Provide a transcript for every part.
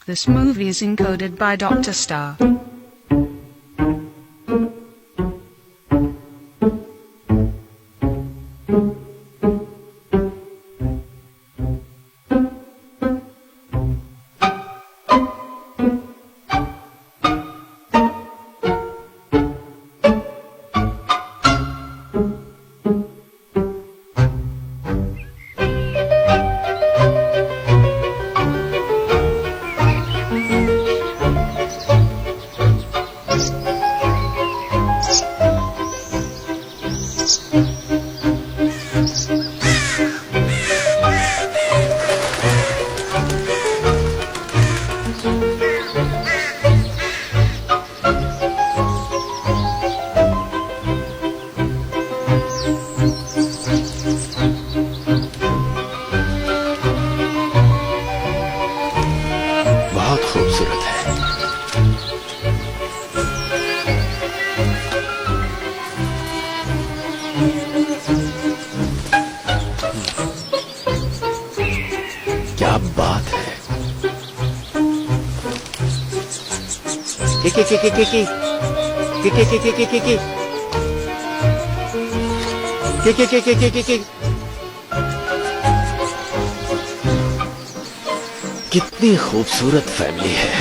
This movie is encoded by Dr. Star. बहुत खूबसूरत है। क्या बात है। की कितनी खूबसूरत फैमिली है।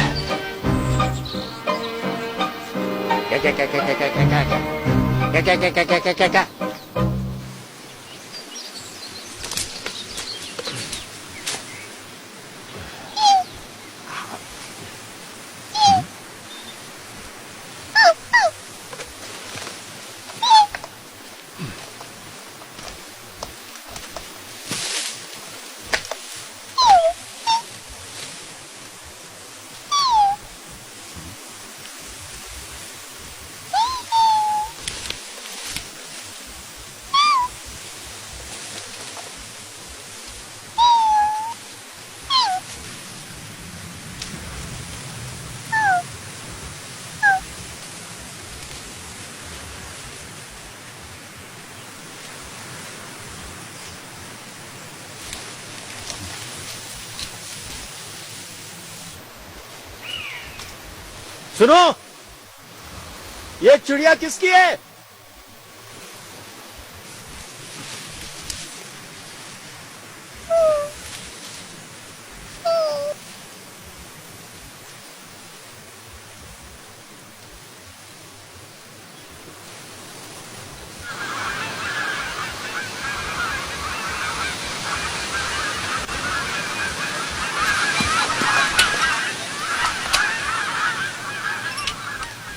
क्या सुनो, ये चिड़िया किसकी है?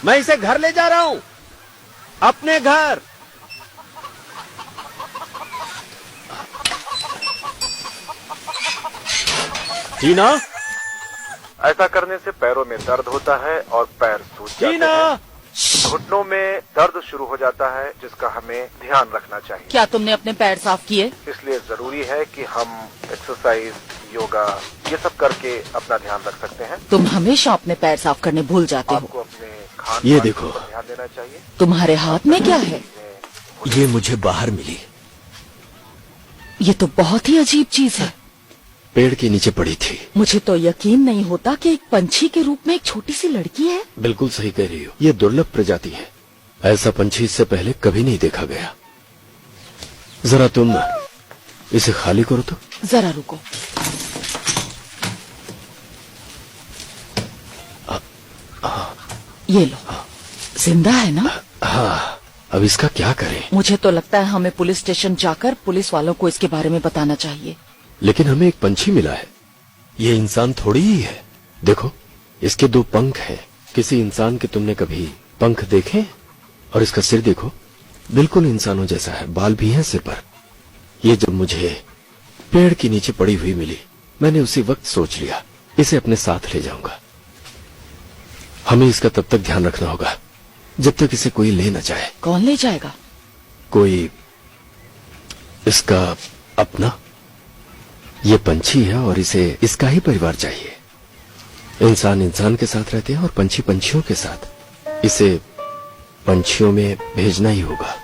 मैं इसे घर ले जा रहा हूं, अपने घर। टीना, ऐसा करने से पैरों में दर्द होता है और पैर सूज जाते हैं। घुटनों में दर्द शुरू हो जाता है, जिसका हमें ध्यान रखना चाहिए। क्या तुमने अपने पैर साफ किए? इसलिए जरूरी है कि हम एक्सरसाइज, योगा ये सब करके अपना ध्यान रख सकते हैं। तुम हमेशा अपने पैर साफ करने भूल जाते हो। आपको अपने खान ये पान देखो। पर ध्यान देना चाहिए। तुम्हारे हाथ में क्या है? ये मुझे बाहर मिली। ये तो बहुत ही अजीब चीज है। पेड़ के नीचे पड़ी थी। मुझे तो यकीन नहीं होता कि एक पंछी के रूप में एक छोटी सी लड़की है। बिल्कुल सही कह रही हो। ये दुर्लभ प्रजाति है। ऐसा पंछी इससे पहले कभी नहीं देखा गया। जरा तुम इसे खाली करो तो। जरा रुको। ये लो, जिंदा है ना? हाँ, अब इसका क्या करें? मुझे तो लगता है हमें पुलिस स्टेशन जाकर पुलिस वालों को इसके बारे में बताना चाहिए। लेकिन हमें एक पंछी मिला है। ये इंसान थोड़ी ही है। देखो, इसके 2 पंख हैं। किसी इंसान के तुमने कभी पंख देखे? और इसका सिर देखो, बिल्कुल इंसानों जैसा है। बाल भी हैं सिर पर। ये जब मुझे पेड़ के नीचे पड़ी हुई मिली, मैंने उसी वक्त सोच लिया इसे अपने साथ ले जाऊंगा। हमें इसका तब तक ध्यान रखना होगा जब तक इसे कोई ले न जाए। कौन ले जाएगा? कोई इसका अपना। ये पंछी है और इसे इसका ही परिवार चाहिए। इंसान इंसान के साथ रहते हैं और पंछी पंछियों के साथ। इसे पंछियों में भेजना ही होगा।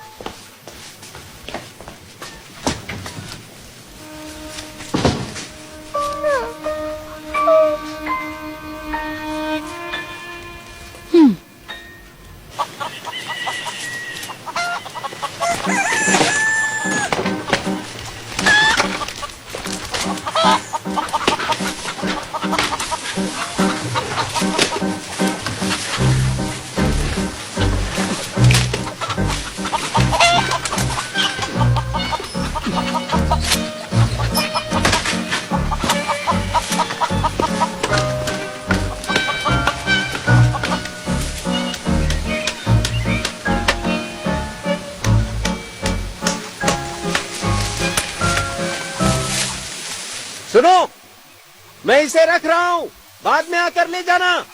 मैं इसे रख रहा हूँ, बाद में आकर ले जाना।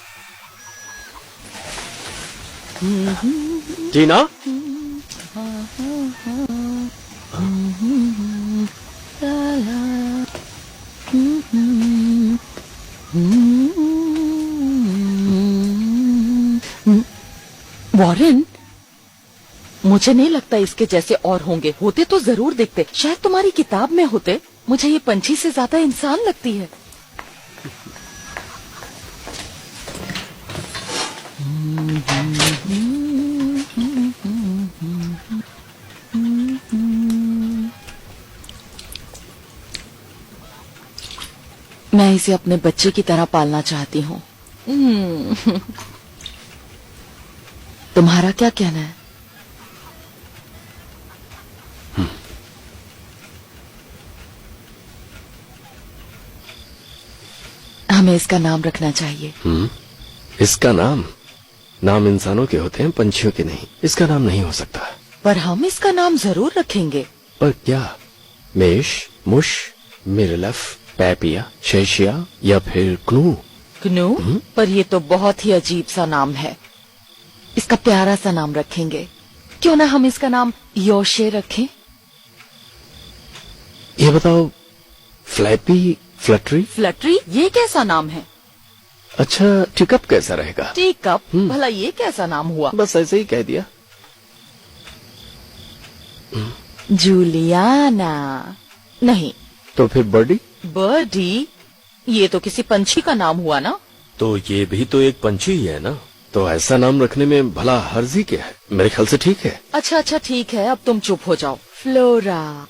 टीना, वॉरेन, मुझे नहीं लगता इसके जैसे और होंगे। होते तो जरूर दिखते, शायद तुम्हारी किताब में होते। मुझे ये पंछी से ज्यादा इंसान लगती है। मैं इसे अपने बच्चे की तरह पालना चाहती हूँ। तुम्हारा क्या कहना है? हमें इसका नाम रखना चाहिए। इसका नाम इंसानों के होते हैं, पंछियों के नहीं। इसका नाम नहीं हो सकता। पर हम इसका नाम जरूर रखेंगे। पर क्या? मेष, मुश, मिरलफ, पैपिया, शेशिया या फिर क्नू? क्नू? पर ये तो बहुत ही अजीब सा नाम है। इसका प्यारा सा नाम रखेंगे। क्यों ना हम इसका नाम योशे रखें? ये बताओ, फ्लैपी, फ्लटरी? फ्लटरी? ये कैसा नाम है? अच्छा, टिकअप कैसा रहेगा? टीकअप? भला ये कैसा नाम हुआ? बस ऐसे ही कह दिया। जूलियाना? नहीं। तो फिर बर्डी? बर्डी? ये तो किसी पंछी का नाम हुआ ना? तो ये भी तो एक पंछी ही है ना। तो ऐसा नाम रखने में भला हर्जी क्या है? मेरे ख्याल से ठीक है। अच्छा ठीक है, अब तुम चुप हो जाओ। फ्लोरा।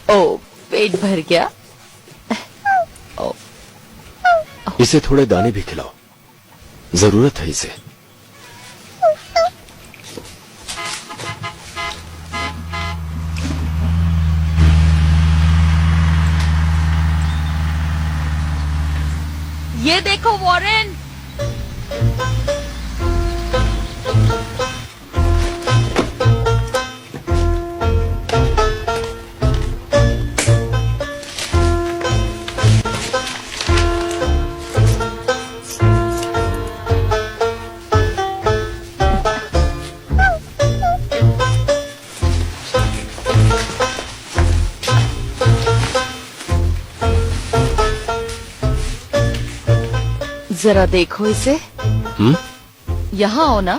ओ, पेट भर गया? ओ। इसे थोड़े दाने भी खिलाओ, जरूरत है इसे। ये देखो वॉरेन। जरा देखो इसे। यहाँ आओ ना।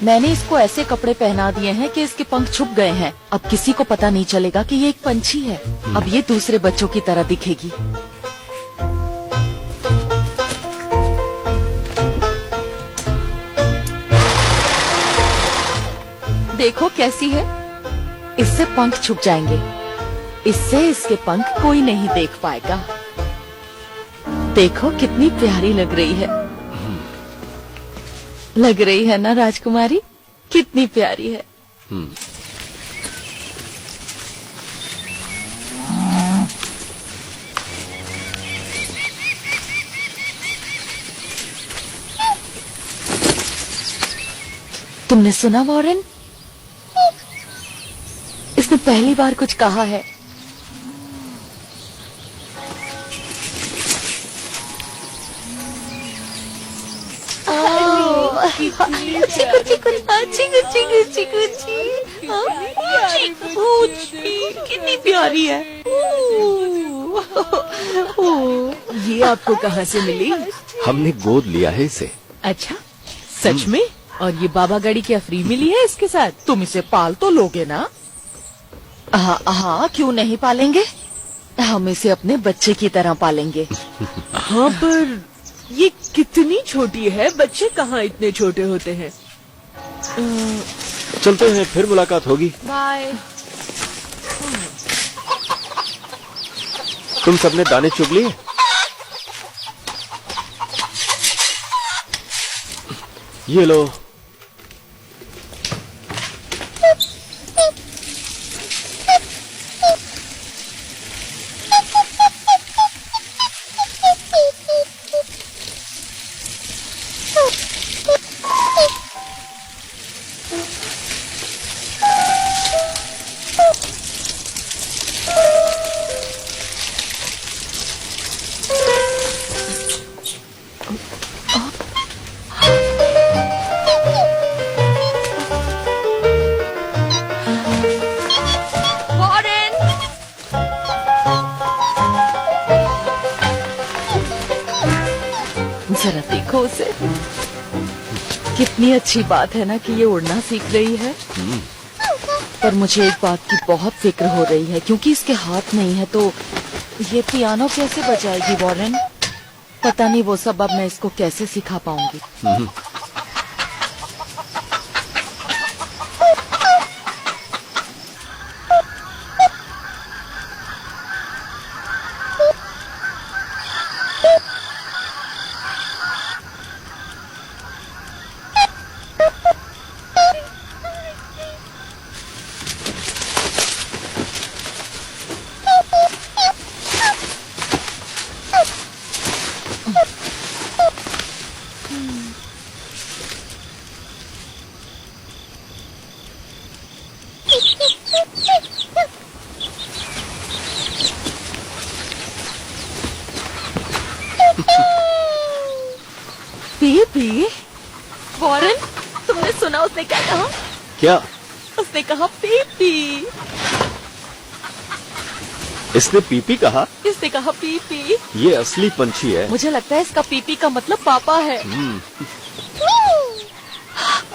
मैंने इसको ऐसे कपड़े पहना दिए हैं कि इसके पंख छुप गए हैं। अब किसी को पता नहीं चलेगा कि ये एक पंछी है। अब ये दूसरे बच्चों की तरह दिखेगी। देखो कैसी है। इससे पंख छुप जाएंगे। इससे इसके पंख कोई नहीं देख पाएगा। देखो कितनी प्यारी लग रही है। लग रही है ना राजकुमारी? कितनी प्यारी है। तुमने सुना वॉरेन? इसने पहली बार कुछ कहा है। कितनी प्यारी है। ये आपको कहाँ से मिली? हमने गोद लिया है इसे। अच्छा, सच में? और ये बाबा गाड़ी क्या फ्री मिली है इसके साथ? तुम इसे पाल तो लोगे ना? हाँ, क्यों नहीं पालेंगे। हम इसे अपने बच्चे की तरह पालेंगे। हाँ, पर ये कितनी छोटी है, बच्चे कहाँ इतने छोटे होते हैं। चलते हैं, फिर मुलाकात होगी। बाय। तुम सबने दाने चुग लिए? ये लो। वॉरेन! जरा देखो उसे। कितनी अच्छी बात है ना कि ये उड़ना सीख रही है। पर मुझे एक बात की बहुत फिक्र हो रही है, क्योंकि इसके हाथ नहीं है तो ये पियानो कैसे बजाएगी वॉरेन? पता नहीं वो सब अब मैं इसको कैसे सिखा पाऊंगी। पी वॉरेन, तुमने सुना उसने क्या कहा? क्या? उसने कहा पी। इसने पीपी कहा? इसने कहा पी। ये असली पंछी है। मुझे लगता है इसका पीपी का मतलब पापा है।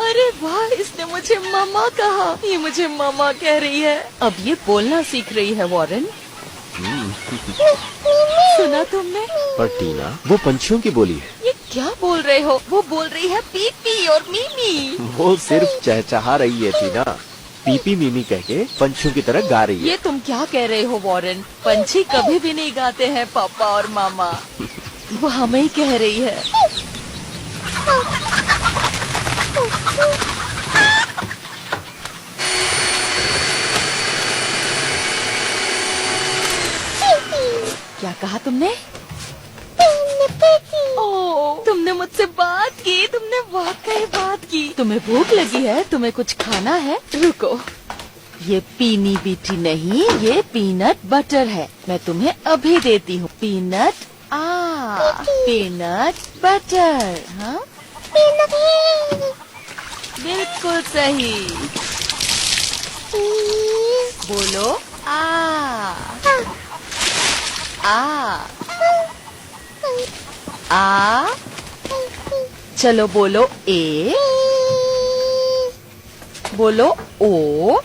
अरे वाह, इसने मुझे मामा कहा। ये मुझे मामा कह रही है। अब ये बोलना सीख रही है वॉरेन। सुना तुमने? पर टीना, वो पंछियों की बोली है। ये क्या बोल रहे हो? वो बोल रही है पीपी और मीमी। वो सिर्फ चहचहा रही है टीना। पीपी मीमी कह के पंछियों की तरह गा रही है। ये तुम क्या कह रहे हो वॉरेन? पंछी कभी भी नहीं गाते हैं पापा और मामा। वो हमें ही कह रही है। क्या कहा तुमने? ओह, तुमने मुझसे बात की। तुमने वाकई बात की। तुम्हें भूख लगी है? तुम्हें कुछ खाना है? रुको, ये पीनी बीटी नहीं, ये पीनट बटर है। मैं तुम्हें अभी देती हूँ। Peanut butter. हाँ, बिल्कुल सही। बोलो आ। चलो बोलो ए। बोलो ओ।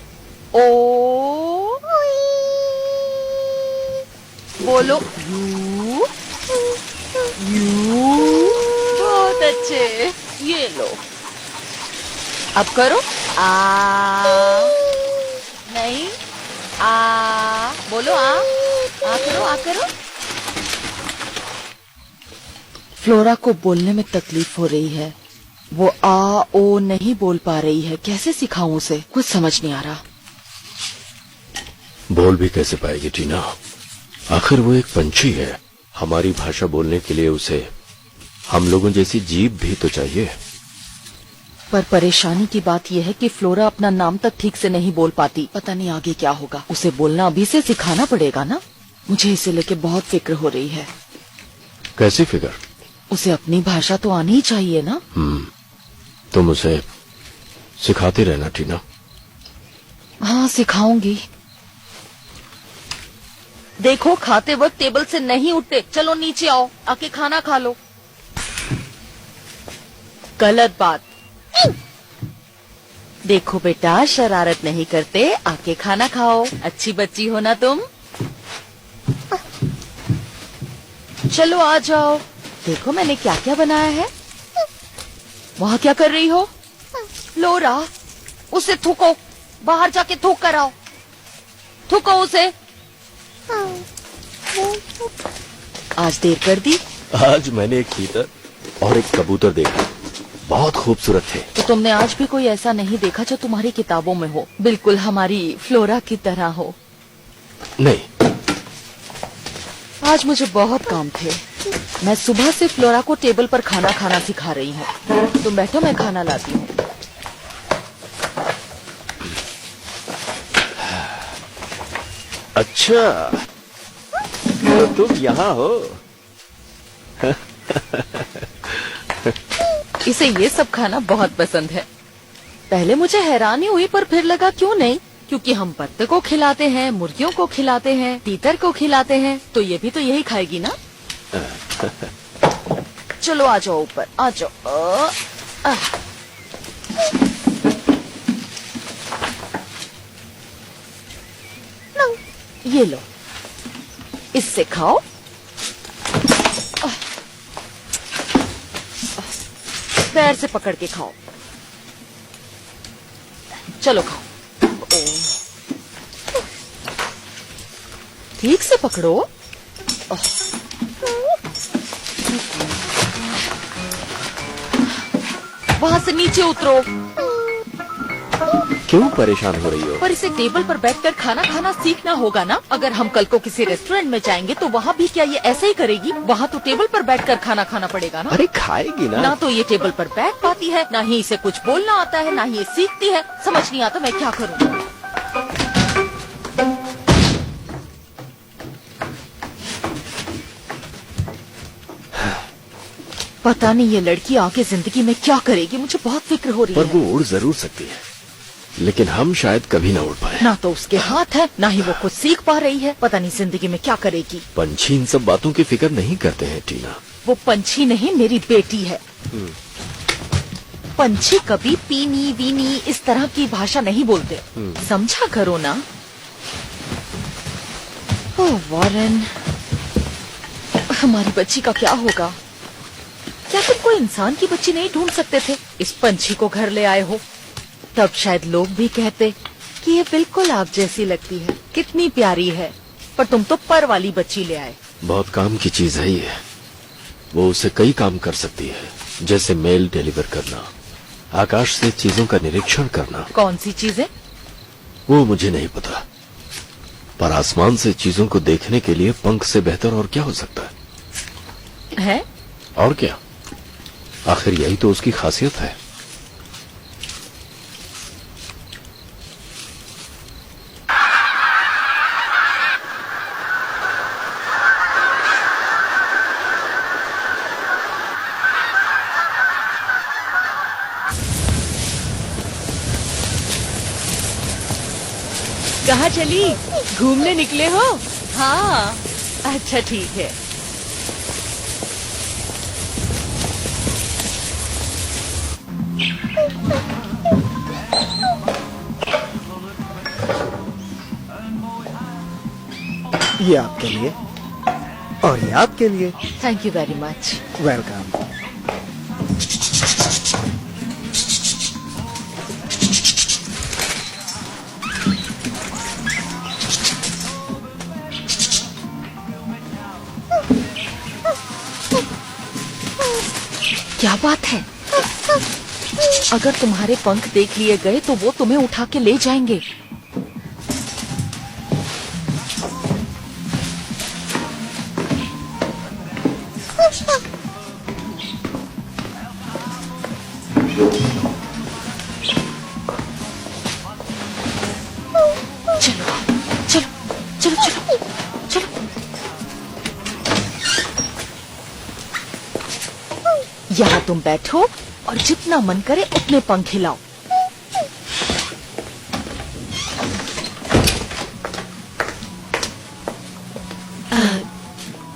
बोलो यू। बहुत अच्छे। ये लो, अब करो आ। नहीं, बोलो आ करो। फ्लोरा को बोलने में तकलीफ हो रही है। वो आ ओ नहीं बोल पा रही है। कैसे सिखाऊं उसे? कुछ समझ नहीं आ रहा। बोल भी कैसे पाएगी टीना? आखिर वो एक पंछी है। हमारी भाषा बोलने के लिए उसे हम लोगों जैसी जीभ भी तो चाहिए। पर परेशानी की बात यह है कि फ्लोरा अपना नाम तक ठीक से नहीं बोल पाती। पता नहीं आगे क्या होगा। उसे बोलना अभी से सिखाना पड़ेगा ना। मुझे इसे लेके बहुत फिक्र हो रही है। कैसी फिक्र? उसे अपनी भाषा तो आनी ही चाहिए ना। तुम उसे सिखाती रहना टीना। हाँ, सिखाऊंगी। देखो, खाते वक्त टेबल से नहीं उठते। चलो नीचे आओ, आके खाना खा लो। गलत बात। देखो बेटा, शरारत नहीं करते, आके खाना खाओ। अच्छी बच्ची हो ना तुम? चलो आ जाओ, देखो मैंने क्या क्या बनाया है। वहाँ क्या कर रही हो? फ्लोरा, उसे थूको, बाहर जाके थूक कर आओ, थूको उसे। आज देर कर दी। आज मैंने एक तीतर और एक कबूतर देखा, बहुत खूबसूरत थे। तो तुमने आज भी कोई ऐसा नहीं देखा जो तुम्हारी किताबों में हो, बिल्कुल हमारी फ्लोरा की तरह हो? नहीं। आज मुझे बहुत काम थे। मैं सुबह से फ्लोरा को टेबल पर खाना खाना सिखा रही हूँ। तुम बैठो, मैं खाना लाती हूँ। अच्छा, तो तुम यहाँ हो? इसे ये सब खाना बहुत पसंद है। पहले मुझे हैरानी हुई, पर फिर लगा क्यों नहीं, क्योंकि हम पत्ते को खिलाते हैं, मुर्गियों को खिलाते हैं, तीतर को खिलाते हैं, तो ये भी तो यही खाएगी ना। चलो आ जाओ ऊपर, आ जाओ। ये लो, इससे खाओ। पैर से पकड़ के खाओ। चलो खाओ। ठीक से पकड़ो। वहाँ से नीचे उतरो। क्यों परेशान हो रही हो? पर इसे टेबल पर बैठकर खाना खाना सीखना होगा ना। अगर हम कल को किसी रेस्टोरेंट में जाएंगे तो वहाँ भी क्या ये ऐसे ही करेगी? वहाँ तो टेबल पर बैठकर खाना खाना पड़ेगा ना। अरे खाएगी ना। ना तो ये टेबल पर बैठ पाती है, ना ही इसे कुछ बोलना आता है, ना ही ये सीखती है। समझ नहीं आता मैं क्या करूँ। पता नहीं ये लड़की आगे जिंदगी में क्या करेगी, मुझे बहुत फिक्र हो रही पर है। वो उड़ जरूर सकती है, लेकिन हम शायद कभी ना उड़ पाए। ना तो उसके हाथ है, ना ही वो कुछ सीख पा रही है। पता नहीं जिंदगी में क्या करेगी। पंछी इन सब बातों की फिक्र नहीं करते हैं टीना। वो पंछी नहीं, मेरी बेटी है। पंछी कभी पीनी वीनी इस तरह की भाषा नहीं बोलते, समझा करो ना। ओह वॉरेन, हमारी बच्ची का क्या होगा? क्या तुम कोई इंसान की बच्ची नहीं ढूंढ सकते थे? इस पंछी को घर ले आए हो, तब शायद लोग भी कहते कि ये बिल्कुल आप जैसी लगती है, कितनी प्यारी है। पर तुम तो पर वाली बच्ची ले आए। बहुत काम की चीज है ये। वो उसे कई काम कर सकती है, जैसे मेल डिलीवर करना, आकाश से चीजों का निरीक्षण करना। कौन सी चीजें? वो मुझे नहीं पता, पर आसमान से चीजों को देखने के लिए पंख से बेहतर और क्या हो सकता है? और क्या, आखिर यही तो उसकी खासियत है। कहाँ चली? घूमने निकले हो? हाँ, अच्छा ठीक है। ये आपके लिए और ये आपके लिए। Thank you very much. Welcome. क्या बात है? अगर तुम्हारे पंख देख लिए गए तो वो तुम्हें उठा के ले जाएंगे। चलो चलो चलो चलो चलो। यहाँ तुम बैठो और जितना मन करे उतने पंख हिलाओ।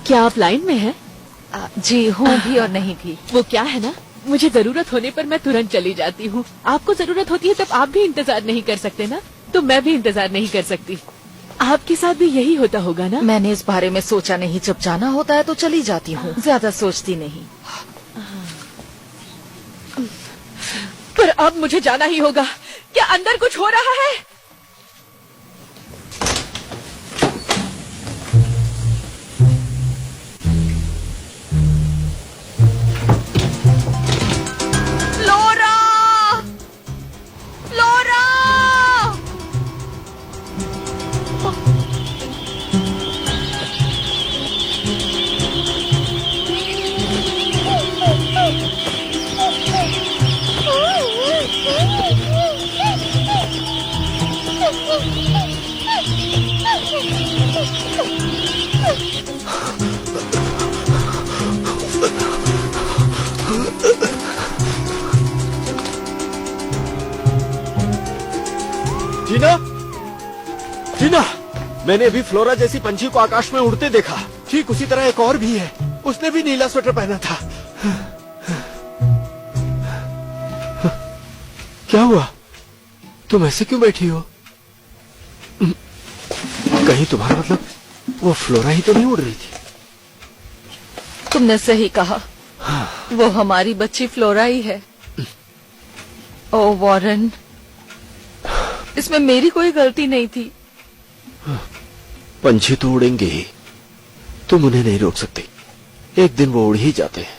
क्या आप लाइन में हैं? जी हूँ भी और नहीं भी। वो क्या है ना, मुझे जरूरत होने पर मैं तुरंत चली जाती हूँ। आपको जरूरत होती है तब आप भी इंतजार नहीं कर सकते ना, तो मैं भी इंतजार नहीं कर सकती। आपके साथ भी यही होता होगा ना? मैंने इस बारे में सोचा नहीं, जब जाना होता है तो चली जाती हूँ, ज्यादा सोचती नहीं। पर अब मुझे जाना ही होगा। क्या अंदर कुछ हो रहा है? फ्लोरा! फ्लोरा! टीना, टीना, मैंने अभी फ्लोरा जैसी पंछी को आकाश में उड़ते देखा। ठीक उसी तरह एक और भी है, उसने भी नीला स्वेटर पहना था। क्या हुआ? तुम ऐसे क्यों बैठी हो? कहीं तुम्हारा मतलब वो फ्लोरा ही तो नहीं उड़ रही थी? तुमने सही कहा, वो हमारी बच्ची फ्लोरा ही है। ओ वॉरेन, इसमें मेरी कोई गलती नहीं थी। पंछी तो उड़ेंगे ही, तुम उन्हें नहीं रोक सकती। एक दिन वो उड़ ही जाते हैं।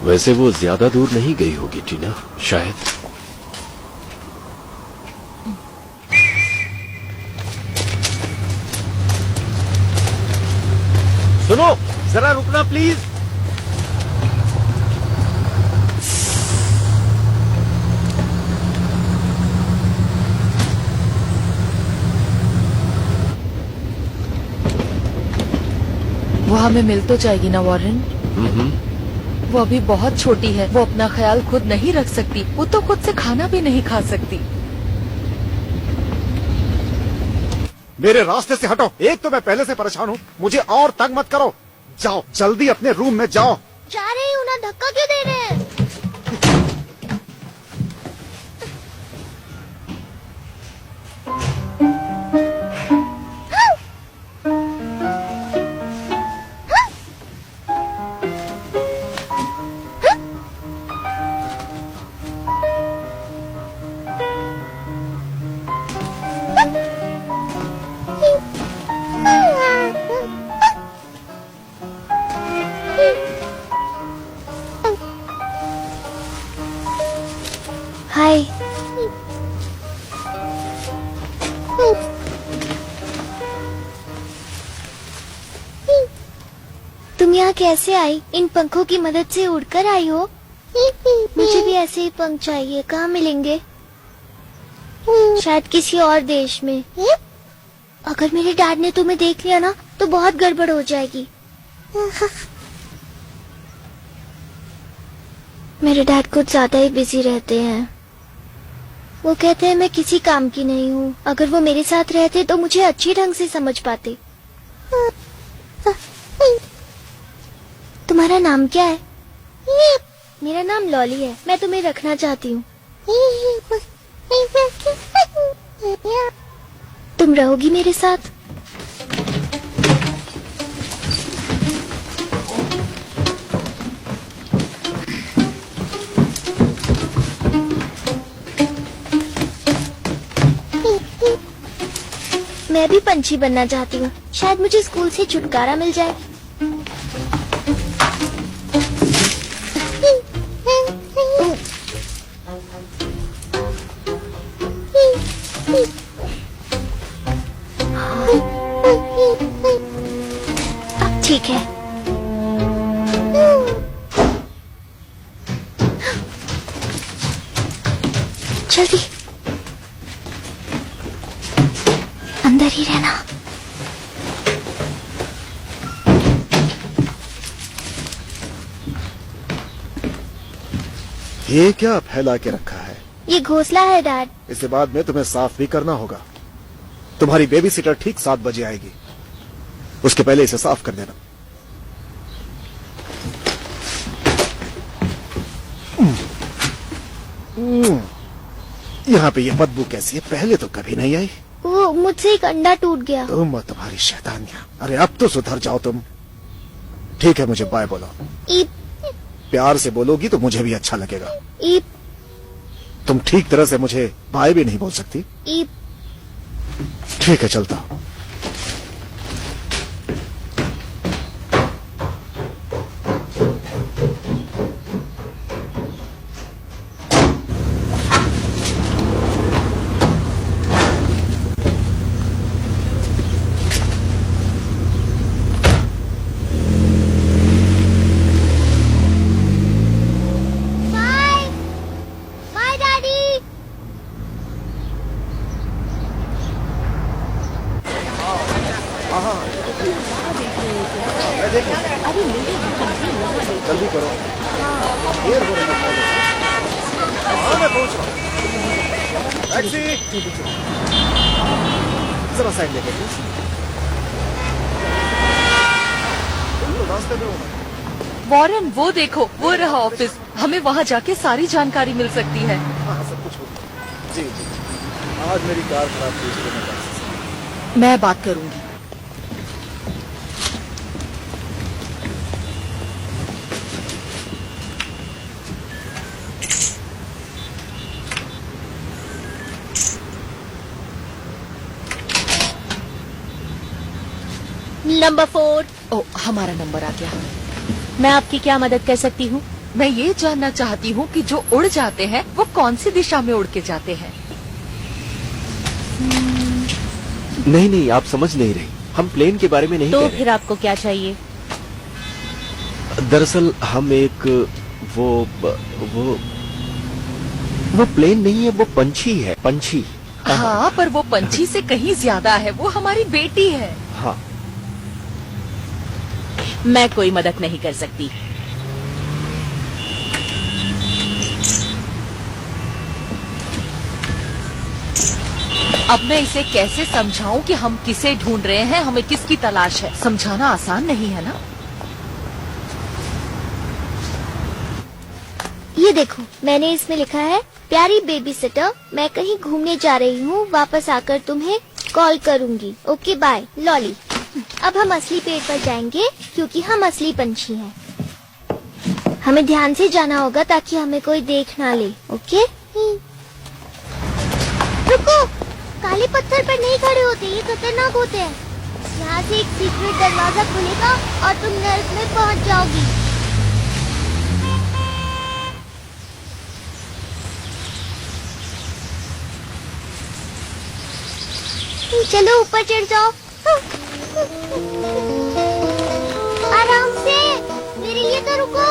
वैसे वो ज्यादा दूर नहीं गई होगी टीना, शायद। सुनो, जरा रुकना प्लीज। वो हमें मिल तो जाएगी ना वॉरेन? वो अभी बहुत छोटी है, वो अपना ख्याल खुद नहीं रख सकती, वो तो खुद से खाना भी नहीं खा सकती। मेरे रास्ते से हटो। एक तो मैं पहले से परेशान हूँ, मुझे और तंग मत करो। जाओ जल्दी अपने रूम में जाओ। जा रही हूँ ना, धक्का क्यों दे रहे हैं? हाय। तुम यहाँ कैसे आई? इन पंखों की मदद से उड़कर आई हो? मुझे भी ऐसे ही पंख चाहिए। कहाँ मिलेंगे? शायद किसी और देश में। अगर मेरे डैड ने तुम्हें देख लिया ना तो बहुत गड़बड़ हो जाएगी। मेरे डैड कुछ ज्यादा ही बिजी रहते हैं। वो कहते हैं मैं किसी काम की नहीं हूँ। अगर वो मेरे साथ रहते तो मुझे अच्छी ढंग से समझ पाते। तुम्हारा नाम क्या है? मेरा नाम लॉली है। मैं तुम्हें रखना चाहती हूँ। तुम रहोगी मेरे साथ? मैं भी पंछी बनना चाहती हूँ। शायद मुझे स्कूल से छुटकारा मिल जाए। ठीक है। जल्दी अंदर ही रहना। ये क्या फैला के रखा है? ये घोंसला है डैड। इसे बाद में तुम्हें साफ भी करना होगा। तुम्हारी बेबी सिटर ठीक 7 बजे आएगी, उसके पहले इसे साफ कर देना। यहाँ पे ये बदबू कैसी है? पहले तो कभी नहीं आई। वो मुझसे एक अंडा टूट गया। तुम और तुम्हारी शैतानियां। अरे अब तो सुधर जाओ तुम। ठीक है, मुझे बाय बोलो। ईप प्यार से बोलोगी तो मुझे भी अच्छा लगेगा। ईप तुम ठीक तरह से मुझे बाय भी नहीं बोल सकती। ईप। ठीक है, चलता हूं। Bye bye daddy. जल्दी करो, देर हो रही है। हाँ, मैं पहुंच रहा हूँ। टैक्सी, जरा साइड लेके प्लीज। रास्ते में हूँ। वॉरेन, वो देखो, वो रहा ऑफिस। हमें वहाँ जाके सारी जानकारी मिल सकती है। हाँ, सब कुछ हो गया। जी जी, आज मेरी कार खराब थी, इसलिए मैं टैक्सी से। मैं बात करूंगी। नंबर 4। ओ, हमारा नंबर आ गया। मैं आपकी क्या मदद कर सकती हूँ? मैं ये जानना चाहती हूँ कि जो उड़ जाते हैं वो कौन सी दिशा में उड़ के जाते हैं। नहीं नहीं, आप समझ नहीं रही। हम प्लेन के बारे में नहीं तो कह रहे। फिर आपको क्या चाहिए? दरअसल हम एक वो प्लेन नहीं है, वो पंछी है। पंछी। हाँ, पर वो पंछी से कहीं ज्यादा है। वो हमारी बेटी है। हाँ, मैं कोई मदद नहीं कर सकती। अब मैं इसे कैसे समझाऊं कि हम किसे ढूंढ रहे हैं, हमें किसकी तलाश है? समझाना आसान नहीं है ना। ये देखो, मैंने इसमें लिखा है, प्यारी बेबी सिटर, मैं कहीं घूमने जा रही हूँ, वापस आकर तुम्हें कॉल करूँगी। Okay bye, Lolly. अब हम असली पेड़ पर जाएंगे क्योंकि हम असली पंछी हैं। हमें ध्यान से जाना होगा ताकि हमें कोई देख ना ले। ओके? रुको, काले पत्थर पर नहीं खड़े होते, ये खतरनाक होते हैं। यहाँ से एक सीक्रेट दरवाजा खुलेगा और तुम नर्क में पहुँच जाओगी। चलो ऊपर चढ़ जाओ। आराम से, मेरे लिए तो रुको।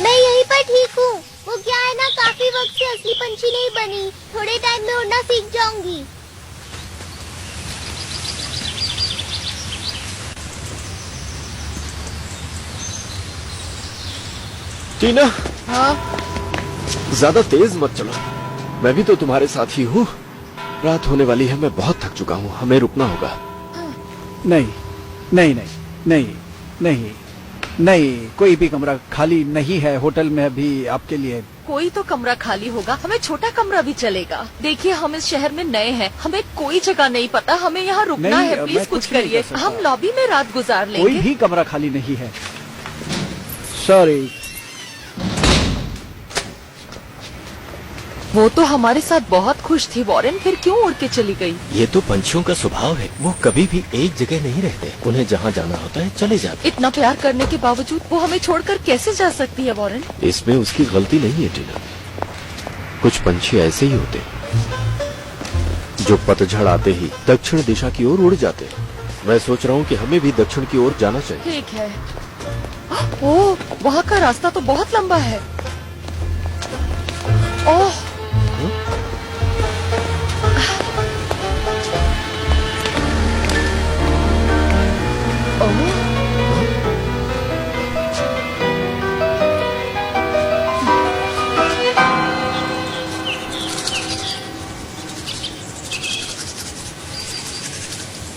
मैं यहीं पर ठीक हूँ। वो क्या है ना, काफी वक्त से असली पंछी नहीं बनी, थोड़े टाइम में उड़ना सीख जाऊंगी। टीना, हाँ, ज्यादा तेज मत चलो। मैं भी तो तुम्हारे साथ ही हूँ। रात होने वाली है, मैं बहुत थक चुका हूँ, हमें रुकना होगा। नहीं नहीं नहीं नहीं नहीं नहीं, कोई भी कमरा खाली नहीं है होटल में अभी आपके लिए। कोई तो कमरा खाली होगा। हमें छोटा कमरा भी चलेगा। देखिए, हम इस शहर में नए हैं, हमें कोई जगह नहीं पता। हमें यहाँ रुकना नहीं, है। मैं प्लीज कुछ कुछ नहीं करिए। कर सकता। हम लॉबी में रात गुजार कोई लेंगे। भी कमरा खाली नहीं है। सॉरी। वो तो हमारे साथ बहुत खुश थी वॉरेन, फिर क्यों उड़ के चली गई? ये तो पंछियों का स्वभाव है, वो कभी भी एक जगह नहीं रहते। उन्हें जहाँ जाना होता है चले जाते। इतना प्यार करने के बावजूद वो हमें छोड़कर कैसे जा सकती है वॉरेन? इसमें उसकी गलती नहीं है टीना। कुछ पंछी ऐसे ही होते हैं। जो पतझड़ आते ही दक्षिण दिशा की ओर उड़ जाते हैं। मैं सोच रहा हूँ कि हमें भी दक्षिण की ओर जाना चाहिए। ठीक है। ओह, वहाँ का रास्ता तो बहुत लंबा है। ओह,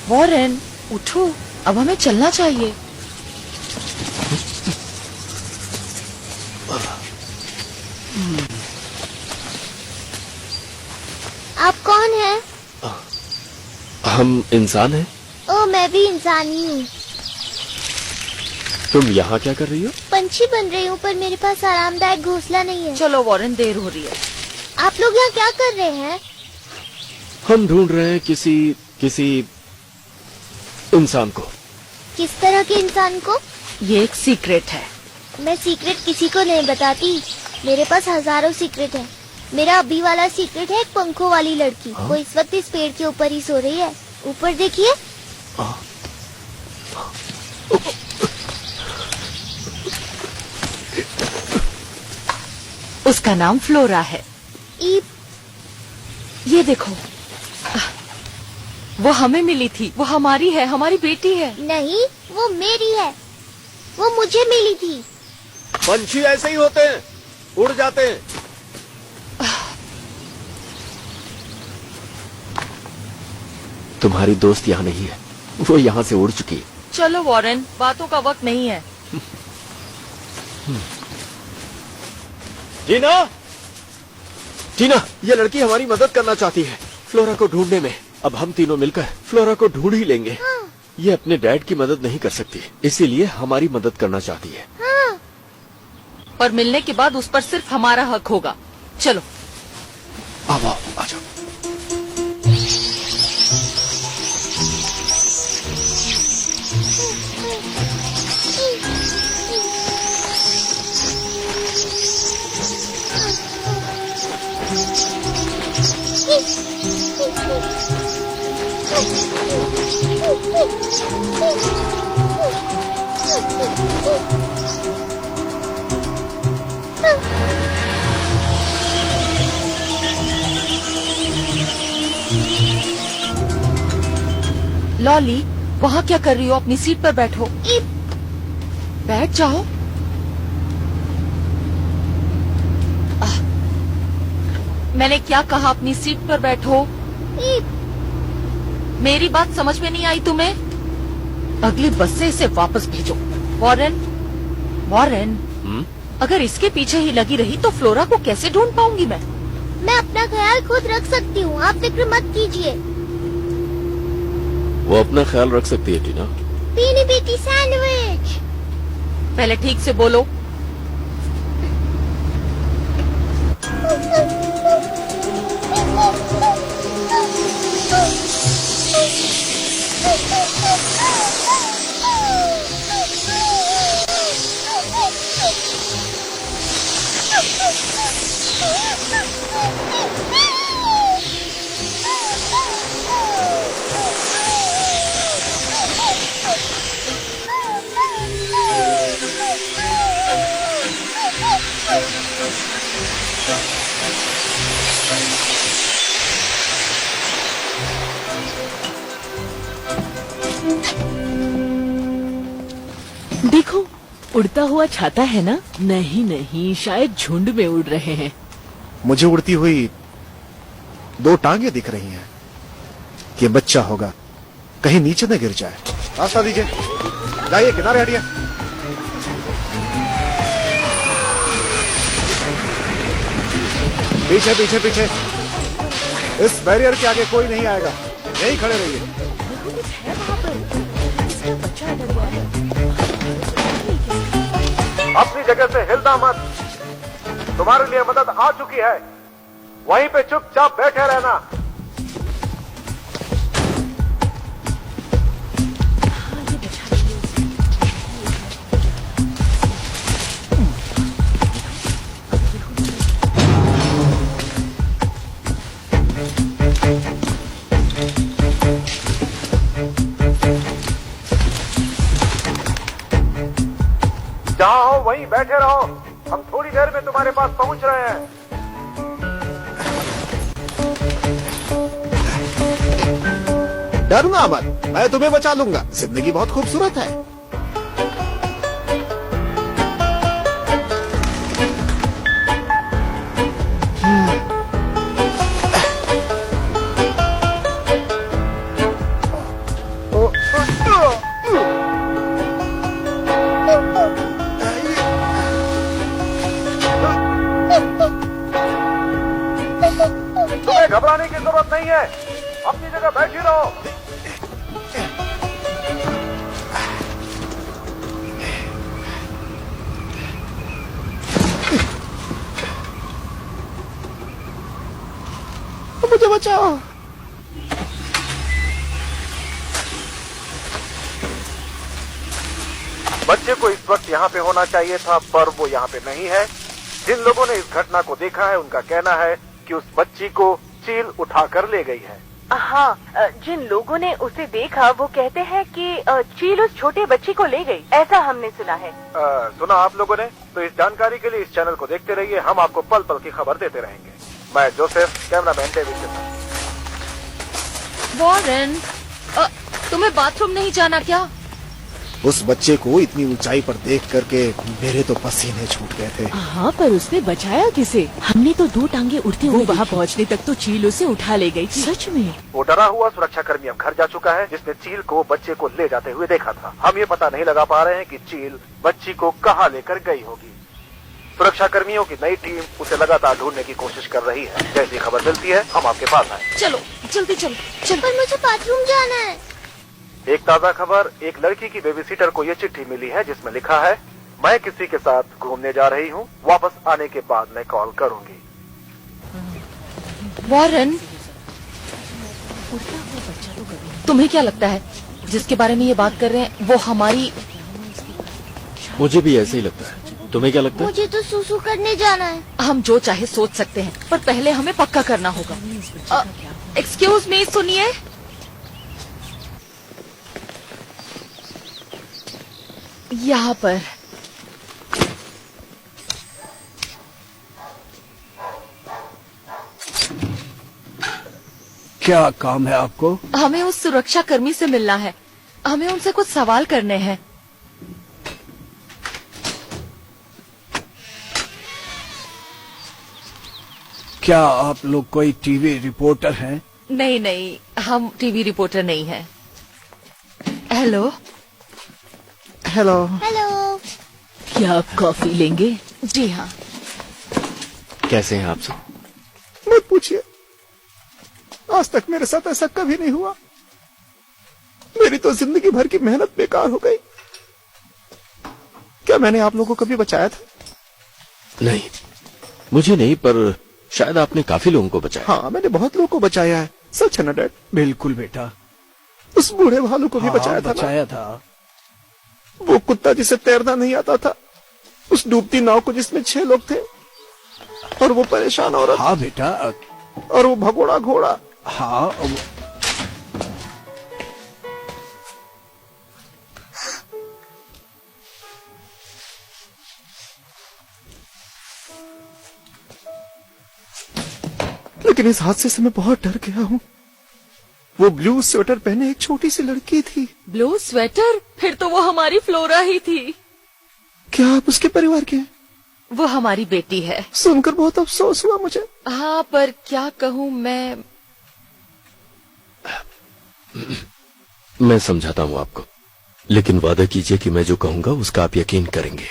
वॉरेन, उठो, अब हमें चलना चाहिए। आप कौन हैं? हम इंसान हैं। ओ, मैं भी इंसान ही हूँ। तुम यहाँ क्या कर रही हो? पंछी बन रही हूँ, पर मेरे पास आरामदायक घोंसला नहीं है। चलो वॉरेन, देर हो रही है। आप लोग यहाँ क्या कर रहे हैं? हम ढूंढ रहे हैं किसी इंसान को। किस तरह के इंसान को? ये एक सीक्रेट है। मैं सीक्रेट किसी को नहीं बताती। मेरे पास हजारों सीक्रेट है। मेरा अभी वाला सीक्रेट है एक पंखों वाली लड़की। वो इस वक्त इस पेड़ के ऊपर ही सो रही है। ऊपर देखिए। उसका नाम फ्लोरा है। ये देखो, वो हमें मिली थी। वो हमारी है, हमारी बेटी है। नहीं, वो मेरी है। वो मुझे मिली थी। पंछी ऐसे ही होते हैं, उड़ जाते हैं। तुम्हारी दोस्त यहाँ नहीं है, वो यहाँ से उड़ चुकी है। चलो वॉरेन, बातों का वक्त नहीं है। टीना, टीना, ये लड़की हमारी मदद करना चाहती है फ्लोरा को ढूंढने में। अब हम तीनों मिलकर फ्लोरा को ढूंढ ही लेंगे। ये अपने डैड की मदद नहीं कर सकती, इसीलिए हमारी मदद करना चाहती है। पर मिलने के बाद उस पर सिर्फ हमारा हक होगा। चलो आओ, आ जाओ। लॉली, वहाँ क्या कर रही हो? अपनी सीट पर बैठो। बैठ जाओ। मैंने क्या कहा? अपनी सीट पर बैठो। मेरी बात समझ में नहीं आई तुम्हें? अगली बस से इसे वापस भेजो। वॉरेन, वॉरेन, अगर इसके पीछे ही लगी रही तो फ्लोरा को कैसे ढूंढ पाऊंगी मैं? मैं अपना ख्याल खुद रख सकती हूँ, आप फिक्र मत कीजिए। वो अपना ख्याल रख सकती है टीना। पीनी बेटी सैंडविच। पहले ठीक से बोलो। देखो, उड़ता हुआ छाता है ना? नहीं नहीं, शायद झुंड में उड़ रहे हैं। मुझे उड़ती हुई 2 टांगे दिख रही हैं। ये बच्चा होगा, कहीं नीचे न गिर जाए। रास्ता दीजिए, जाइए, किनारे हटिए। पीछे पीछे पीछे। इस बैरियर के आगे कोई नहीं आएगा, यहीं खड़े रहिए। अपनी जगह से हिलना मत। तुम्हारे लिए मदद आ चुकी है, वहीं पे चुपचाप बैठे रहना। पूछ रहे हैं। डरना मत, मैं तुम्हें बचा लूंगा। जिंदगी बहुत खूबसूरत है। तुम्हें घबराने की जरूरत नहीं है, अपनी जगह बैठी रहो। मुझे बचाओ। बच्चे को इस वक्त यहाँ पे होना चाहिए था, पर वो यहाँ पे नहीं है। जिन लोगों ने इस घटना को देखा है उनका कहना है कि उस बच्ची को चील उठाकर ले गई है। हाँ, जिन लोगों ने उसे देखा वो कहते हैं कि चील उस छोटे बच्ची को ले गई, ऐसा हमने सुना है। सुना आप लोगों ने? तो इस जानकारी के लिए इस चैनल को देखते रहिए, हम आपको पल पल की खबर देते रहेंगे। मैं जोसेफ, कैमरामैन डेविड के साथ। वॉरेन, तुम्हें बाथरूम नहीं जाना क्या? उस बच्चे को इतनी ऊंचाई पर देख करके मेरे तो पसीने छूट गए थे। हाँ, पर उसने बचाया किसे? हमने तो 2 टांगे उड़ते हुए वहाँ पहुँचने तक तो चील उसे उठा ले गई थी। सच में? वो डरा हुआ सुरक्षाकर्मी अब घर जा चुका है, जिसने चील को बच्चे को ले जाते हुए देखा था। हम ये पता नहीं लगा पा रहे हैं कि चील बच्ची को कहाँ लेकर गई होगी। सुरक्षाकर्मियों की नई टीम उसे लगातार ढूंढने की कोशिश कर रही है। जैसी खबर मिलती है हम आपके पास आए। चलो जल्दी चलो चलो। पर मुझे बाथरूम जाना है। एक ताज़ा खबर, एक लड़की की बेबीसिटर को ये चिट्ठी मिली है जिसमें लिखा है, मैं किसी के साथ घूमने जा रही हूँ, वापस आने के बाद मैं कॉल करूंगी। वॉरेन, तुम्हें क्या लगता है जिसके बारे में ये बात कर रहे हैं वो हमारी? मुझे भी ऐसे ही लगता है। तुम्हें क्या लगता है? मुझे तो सुसु करने जाना है। हम जो चाहे सोच सकते हैं, पर पहले हमें पक्का करना होगा। एक्सक्यूज मी, सुनिए। यहाँ पर क्या काम है आपको? हमें उस सुरक्षा कर्मी से मिलना है। हमें उनसे कुछ सवाल करने हैं। क्या आप लोग कोई टीवी रिपोर्टर हैं? नहीं नहीं, हम टीवी रिपोर्टर नहीं हैं। Hello hello. हेलो। क्या आप कॉफी लेंगे? जी हाँ। कैसे हैं आप सब? मत पूछिए, आज तक मेरे साथ ऐसा कभी नहीं हुआ। मेरी तो जिंदगी भर की मेहनत बेकार हो गई। क्या मैंने आप लोगों को कभी बचाया था? नहीं, मुझे नहीं, पर शायद आपने काफी लोगों को बचाया। हाँ, मैंने बहुत लोगों को बचाया है। सच है ना डैड? बिल्कुल बेटा। उस बूढ़े भालू को भी बचाया था ना? बचाया था। वो कुत्ता जिसे तैरना नहीं आता था, उस डूबती नाव को जिसमें 6 लोग थे, और वो परेशान औरत। हाँ बेटा। और वो भगोड़ा घोड़ा। हाँ। लेकिन इस हादसे से मैं बहुत डर गया हूँ। वो ब्लू स्वेटर पहने एक छोटी सी लड़की थी। Blue sweater? फिर तो वो हमारी फ्लोरा ही थी। क्या आप उसके परिवार के हैं? वो हमारी बेटी है। सुनकर बहुत अफसोस हुआ मुझे। हाँ, पर क्या कहूँ मैं समझाता हूँ आपको, लेकिन वादा कीजिए कि मैं जो कहूंगा उसका आप यकीन करेंगे।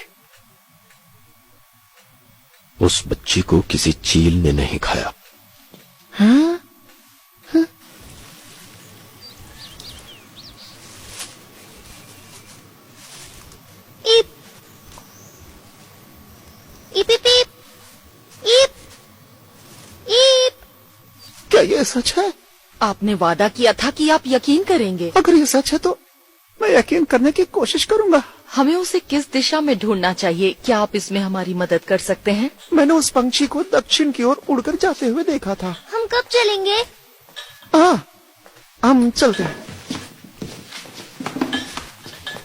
उस बच्ची को किसी चील ने नहीं खाया। हाँ? हाँ? ईप ईप ईप ईप ईप ईप। क्या ये सच है? आपने वादा किया था कि आप यकीन करेंगे। अगर ये सच है तो मैं यकीन करने की कोशिश करूंगा। हमें उसे किस दिशा में ढूंढना चाहिए? क्या आप इसमें हमारी मदद कर सकते हैं? मैंने उस पंछी को दक्षिण की ओर उड़कर जाते हुए देखा था। हम कब चलेंगे? हाँ, हम चलते हैं।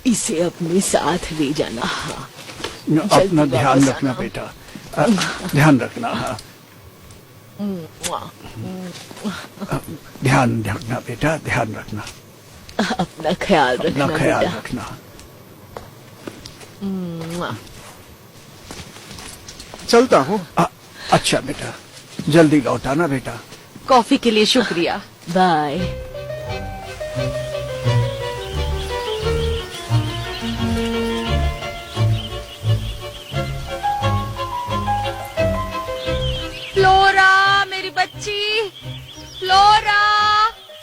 इसे अपने साथ ले जाना। हाँ, अपना ध्यान रखना बेटा। ध्यान रखना। हाँ। ध्यान रखना बेटा, ध्यान रखना। अपना ख्याल रखना, अपना ख्याल बेटा। रखना। चलता हूँ। अच्छा बेटा, जल्दी लौट आना बेटा। कॉफी के लिए शुक्रिया। बाय। फ्लोरा, मेरी बच्ची, फ्लोरा।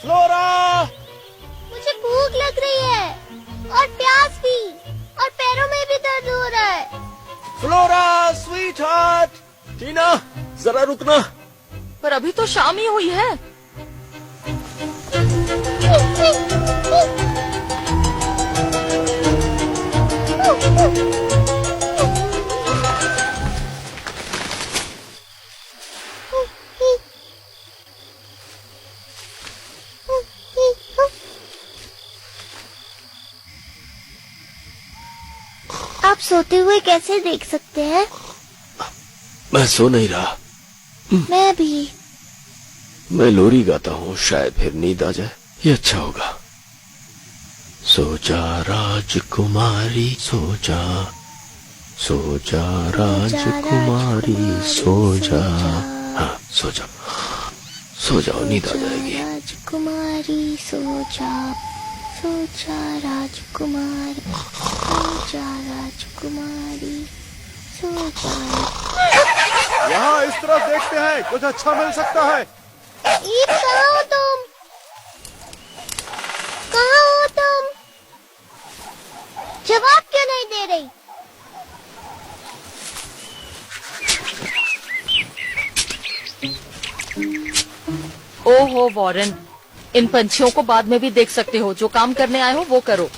फ्लोरा! मुझे भूख लग रही है और प्यास भी, और पैरों में भी दर्द हो रहा है। Flora sweet heart. टीना जरा रुकना। पर अभी तो शाम ही हुई है। आप सोते हुए कैसे देख सकते हैं? मैं सो नहीं रहा, मैं भी। मैं लोरी गाता हूँ, शायद फिर नींद आ जाए। ये अच्छा होगा। सो जा राजकुमारी सो जा, सो जा राजकुमारी सो जा। हाँ सो जा, सो जाओ, नींद आ जाएगी। राजकुमारी सो जा, सो जा राजकुमारी, सो जा राजकुमारी, सो जा। यहाँ इस तरफ देखते हैं, कुछ अच्छा मिल सकता है। ईद, कहाँ हो तुम? कहाँ हो तुम? जवाब क्यों नहीं दे रही? ओहो वॉरेन, इन पंछियों को बाद में भी देख सकते हो। जो काम करने आए हो वो करो।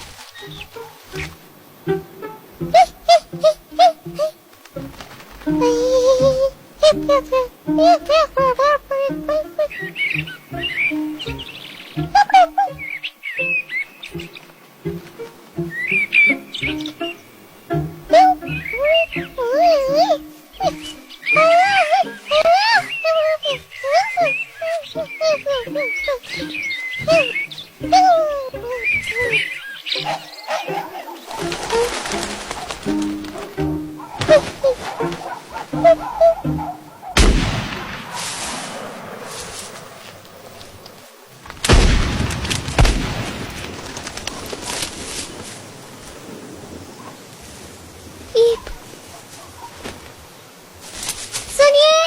सुनिए,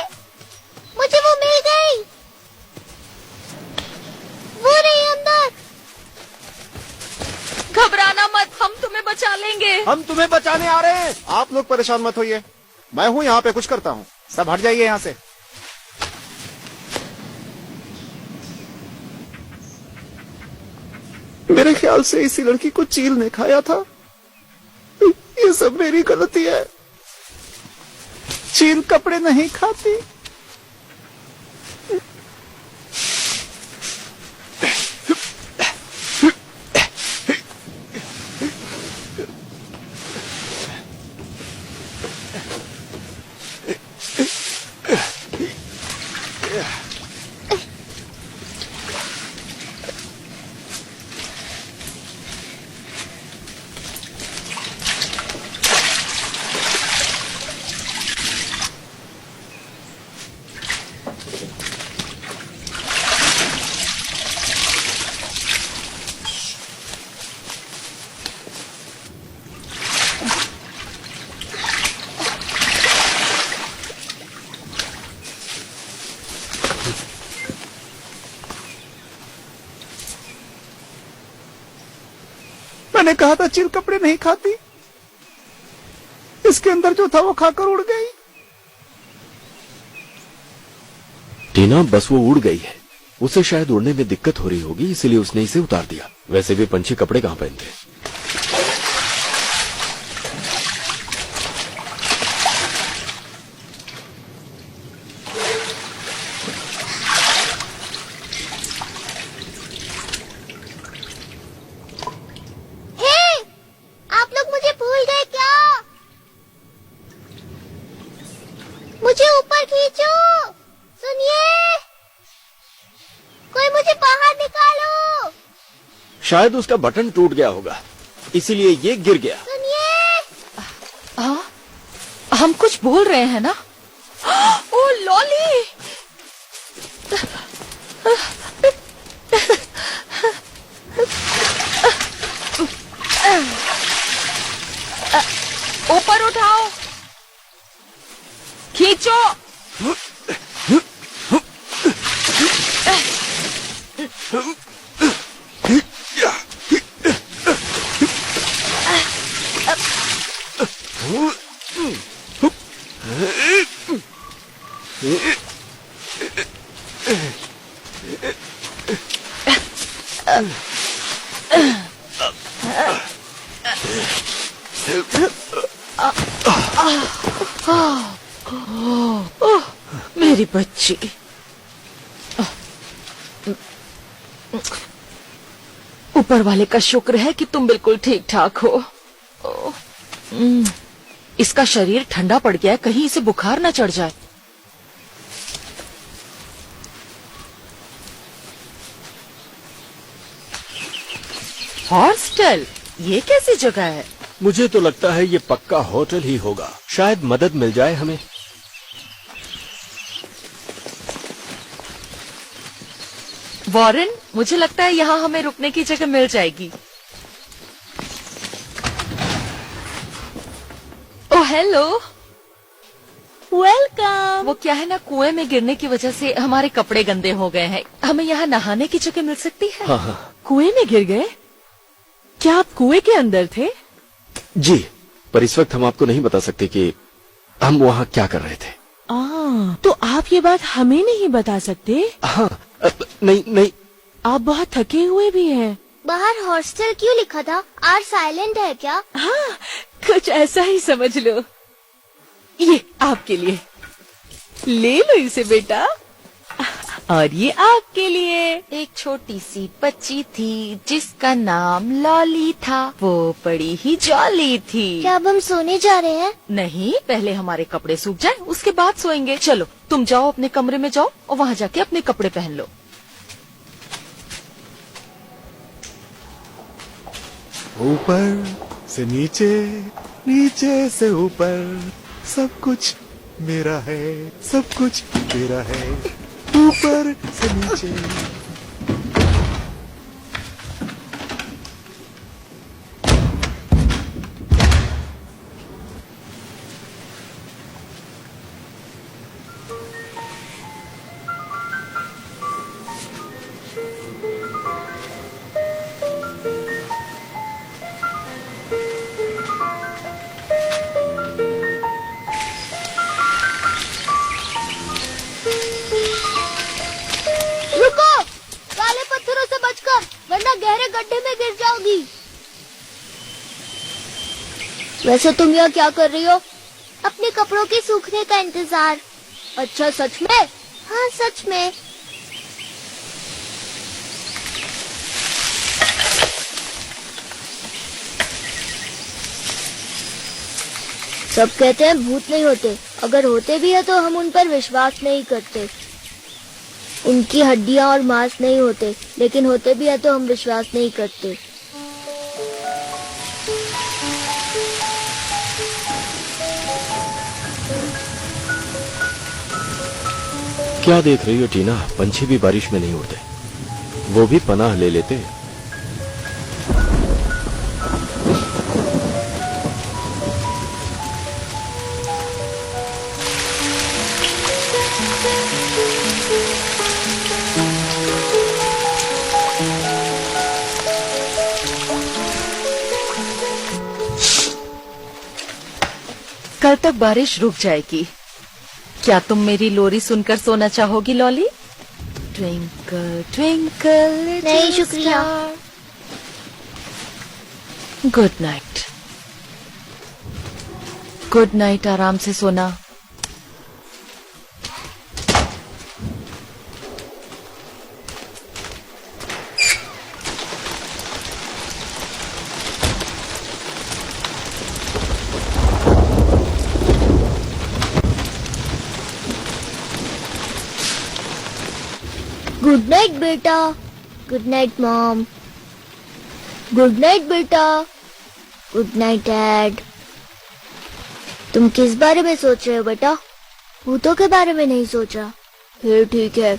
मुझे वो मिल गई। वो रही अंदर। घबराना मत, हम तुम्हें बचा लेंगे। हम तुम्हें बचाने आ रहे हैं। आप लोग परेशान मत होइए, मैं हूँ यहाँ पे, कुछ करता हूँ। सब हट जाइए यहाँ से। मेरे ख्याल से इसी लड़की को चील ने खाया था। ये सब मेरी गलती है। चील कपड़े नहीं खाती। मैंने कहा था चील कपड़े नहीं खाती। इसके अंदर जो था वो खाकर उड़ गई। टीना बस वो उड़ गई है, उसे शायद उड़ने में दिक्कत हो रही होगी, इसलिए उसने इसे उतार दिया। वैसे भी पंछी कपड़े कहाँ पहनते हैं। शायद उसका बटन टूट गया होगा, इसीलिए ये गिर गया। हाँ, हम कुछ बोल रहे हैं ना? ओ लॉली! ऊपर उठाओ, खींचो। मेरी बच्ची, ऊपर वाले का शुक्र है कि तुम बिल्कुल ठीक ठाक हो। इसका शरीर ठंडा पड़ गया है, कहीं इसे बुखार न चढ़ जाए। हॉस्टल, ये कैसी जगह है? मुझे तो लगता है ये पक्का होटल ही होगा, शायद मदद मिल जाए हमें। वॉरेन, मुझे लगता है यहाँ हमें रुकने की जगह मिल जाएगी। Oh hello, welcome. वो क्या है ना, कुएं में गिरने की वजह से हमारे कपड़े गंदे हो गए हैं। हमें यहाँ नहाने की जगह मिल सकती है? हाँ हाँ कुएं में गिर गए? क्या आप कुएं के अंदर थे? जी, पर इस वक्त हम आपको नहीं बता सकते कि हम वहाँ क्या कर रहे थे। तो आप ये बात हमें नहीं बता सकते? हाँ, नहीं। आप बहुत थके हुए भी हैं। बाहर हॉस्टल क्यों लिखा था? आर साइलेंट है क्या? हाँ, कुछ ऐसा ही समझ लो। ये आपके लिए, ले लो इसे बेटा। और ये आपके लिए। एक छोटी सी बच्ची थी जिसका नाम लॉली था, वो बड़ी ही जॉली थी। क्या अब हम सोने जा रहे हैं? नहीं, पहले हमारे कपड़े सूख जाए, उसके बाद सोएंगे। चलो, तुम जाओ अपने कमरे में जाओ और वहाँ जाके अपने कपड़े पहन लो। ऊपर से नीचे, नीचे से ऊपर, सब कुछ मेरा है, सब कुछ मेरा है, ऊपर से नीचे। रुको, काले पत्थरों से बचकर, वरना गहरे गड्ढे में गिर जाओगी। वैसे तुम यहाँ क्या कर रही हो? अपने कपड़ों के सूखने का इंतजार। अच्छा, सच में? हाँ, सच में। सब कहते हैं भूत नहीं होते, अगर होते भी है तो हम उन पर विश्वास नहीं करते। उनकी हड्डियां और मांस नहीं होते, लेकिन होते भी है तो हम विश्वास नहीं करते। क्या देख रही हो टीना? पंछी भी बारिश में नहीं उड़ते, वो भी पनाह ले लेते। कल तक बारिश रुक जाएगी। क्या तुम मेरी लोरी सुनकर सोना चाहोगी लॉली? ट्विंकल ट्विंकल नहीं, शुक्रिया। Good night. गुड नाइट, आराम से सोना। गुड नाइट बेटा। Good night mom. Good night बेटा। Good night dad. तुम किस बारे में सोच रहे हो बेटा? भूतों के बारे में नहीं सोचा? फिर ठीक है।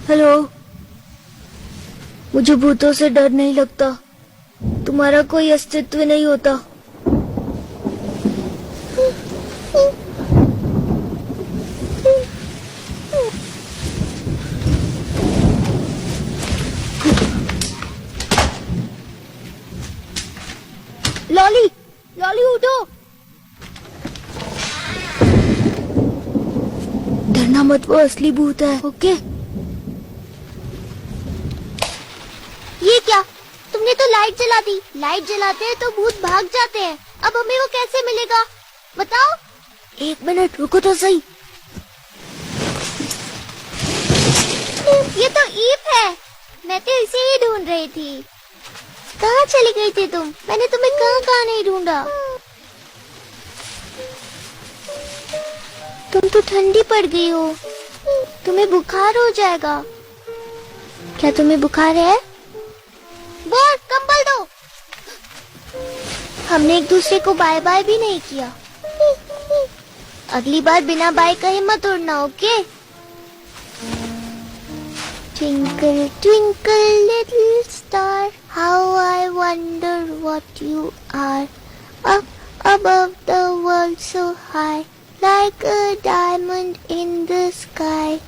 हेलो, मुझे भूतों से डर नहीं लगता। तुम्हारा कोई अस्तित्व नहीं होता। लॉली, लॉली उठो। डरना मत, वो असली भूत है। ओके? ये क्या? तुमने तो लाइट जला दी। लाइट जलाते हैं तो भूत भाग जाते हैं। अब हमें वो कैसे मिलेगा बताओ? 1 मिनट रुको तो सही। ये तो ईप है। मैं तो इसे ही ढूंढ रही थी। कहाँ चली गई थी तुम? मैंने तुम्हें कहाँ नहीं ढूंढा। तुम तो ठंडी पड़ गई हो। तुम्हें बुखार हो जाएगा। क्या तुम्हें बुखार है? बोल, कंबल दो। हमने एक दूसरे को बाय बाय भी नहीं किया। अगली बार बिना बाय कहे मत तोड़ना, okay? Twinkle, twinkle, little star, how I wonder what you are. Up above the world so high, like a diamond in the sky.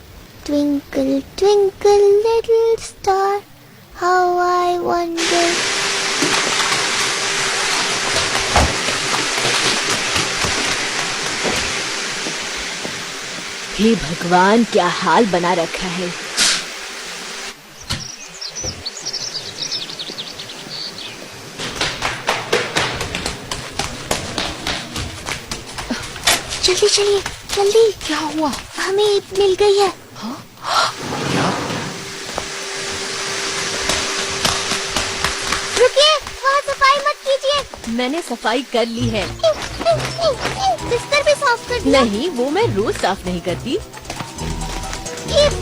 Twinkle, twinkle, little star, how I wonder. हे भगवान, क्या हाल बना रखा है। जल्दी चलिए, जल्दी। क्या हुआ? हमें ईप मिल गई है। रुकिए, वहाँ सफाई मत कीजिए। मैंने सफाई कर ली है। बिस्तर भी साफ कर दिया। नहीं, वो मैं रोज साफ नहीं करती। ईप।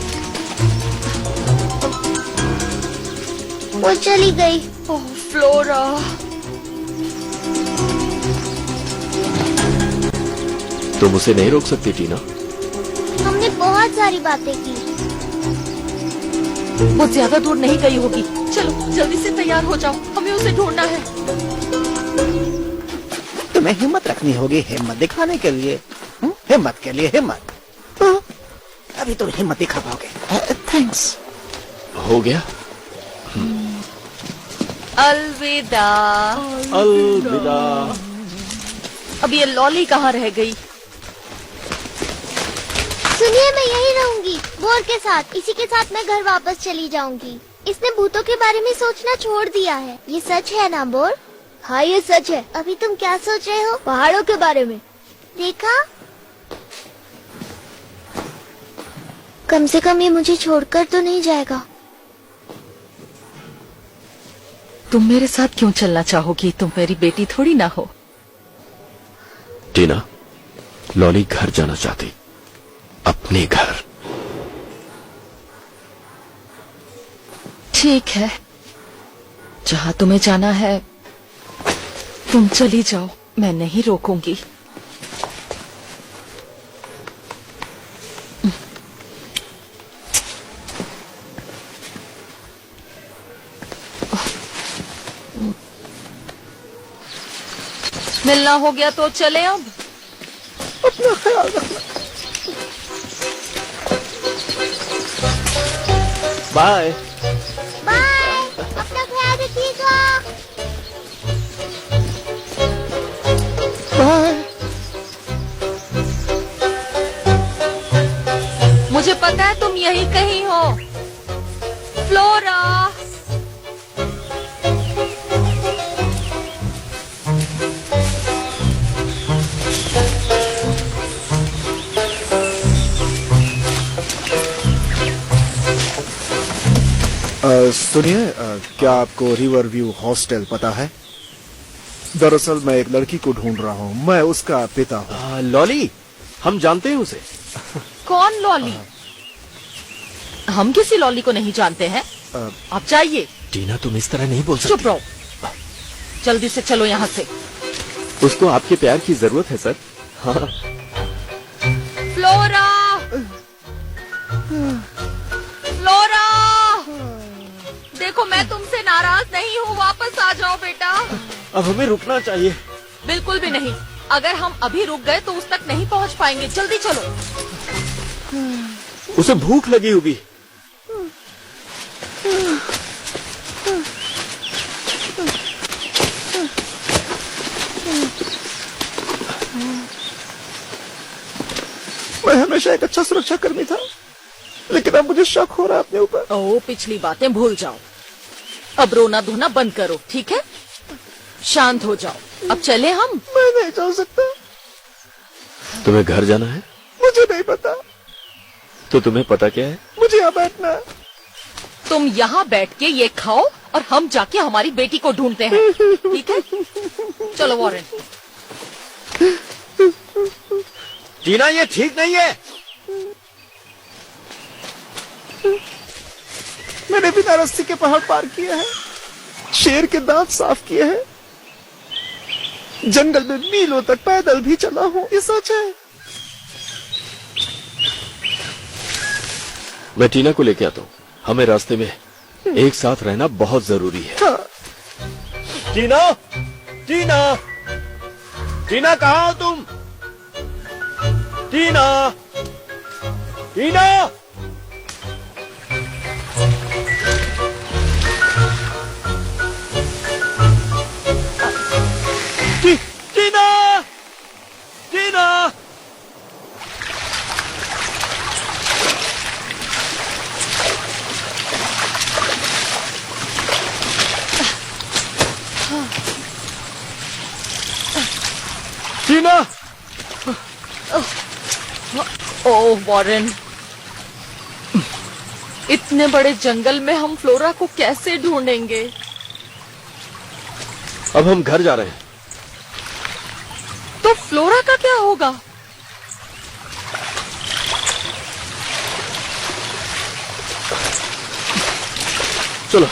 वो चली गई। ओह फ्लोरा, तुम उसे नहीं रोक सकती टीना? हमने बहुत सारी बातें की। वो ज्यादा दूर नहीं गई होगी। चलो जल्दी से तैयार हो जाओ, हमें उसे ढूंढना है। तुम्हें हिम्मत रखनी होगी, हिम्मत दिखाने के लिए। हिम्मत के लिए हिम्मत। अभी तुम हिम्मत दिखा पाओगे। थैंक्स। हो गया। अलविदा। अलविदा। अब ये लॉली कहाँ रह गई? सुनिए, मैं यहीं रहूंगी बोर के साथ। इसी के साथ मैं घर वापस चली जाऊंगी। इसने भूतों के बारे में सोचना छोड़ दिया है। ये सच है ना बोर? हाँ, ये सच है। अभी तुम क्या सोच रहे हो? पहाड़ों के बारे में। देखा, कम से कम ये मुझे छोड़कर तो नहीं जाएगा। तुम मेरे साथ क्यों चलना चाहोगी? तुम मेरी बेटी थोड़ी ना हो। टीना, लॉली घर जाना चाहती, अपने घर। ठीक है, जहाँ तुम्हें जाना है तुम चली जाओ, मैं नहीं रोकूंगी। मिलना हो गया तो चले अब। अपना ख्याल रखना। बाय। बाय, अपना ख्याल रखिएगा। बाय। मुझे पता है तुम यहीं कहीं हो, फ्लोरा। सुनिए, क्या आपको रिवर व्यू हॉस्टल पता है? दरअसल मैं एक लड़की को ढूंढ रहा हूँ, मैं उसका पिता हूँ। लॉली, हम जानते हैं उसे। कौन लॉली? हम किसी लॉली को नहीं जानते हैं। आप चाहिए? टीना, तुम इस तरह नहीं बोल चुप सकती। रहो, जल्दी से चलो यहाँ से। उसको आपके प्यार की जरूरत है सर। हाँ। फ्लोरा, फ्लोरा, देखो मैं तुमसे नाराज नहीं हूँ, वापस आ जाओ बेटा। अब हमें रुकना चाहिए। बिल्कुल भी नहीं, अगर हम अभी रुक गए तो उस तक नहीं पहुँच पाएंगे। जल्दी चलो। उसे भूख लगी होगी। मैं हमेशा एक अच्छा सुरक्षा कर्मी था, लेकिन अब मुझे शक हो रहा है अपने ऊपर। ओ, पिछली बातें भूल जाओ, अब रोना धोना बंद करो, ठीक है? शांत हो जाओ। अब चले हम? मैं नहीं जा सकता। तुम्हें घर जाना है? मुझे नहीं पता। तो तुम्हें पता क्या है? मुझे यहाँ बैठना है। तुम यहाँ बैठ के ये खाओ और हम जाके हमारी बेटी को ढूंढते हैं, ठीक है? चलो वॉरेन। टीना, ये ठीक नहीं है। मैंने बिना रस्सी के पहाड़ पार किए हैं, शेर के दांत साफ किए हैं, जंगल में मीलों तक पैदल भी चला हूँ। ये सच है। मैं टीना को लेके आता हूँ। हमें रास्ते में एक साथ रहना बहुत जरूरी है। हाँ। टीना, टीना, टीना, कहाँ हो तुम? टीना, टीना, टीना, टीना। टीना, ओह वॉरेन, इतने बड़े जंगल में हम फ्लोरा को कैसे ढूंढेंगे? अब हम घर जा रहे हैं। तो फ्लोरा का क्या होगा? चलो।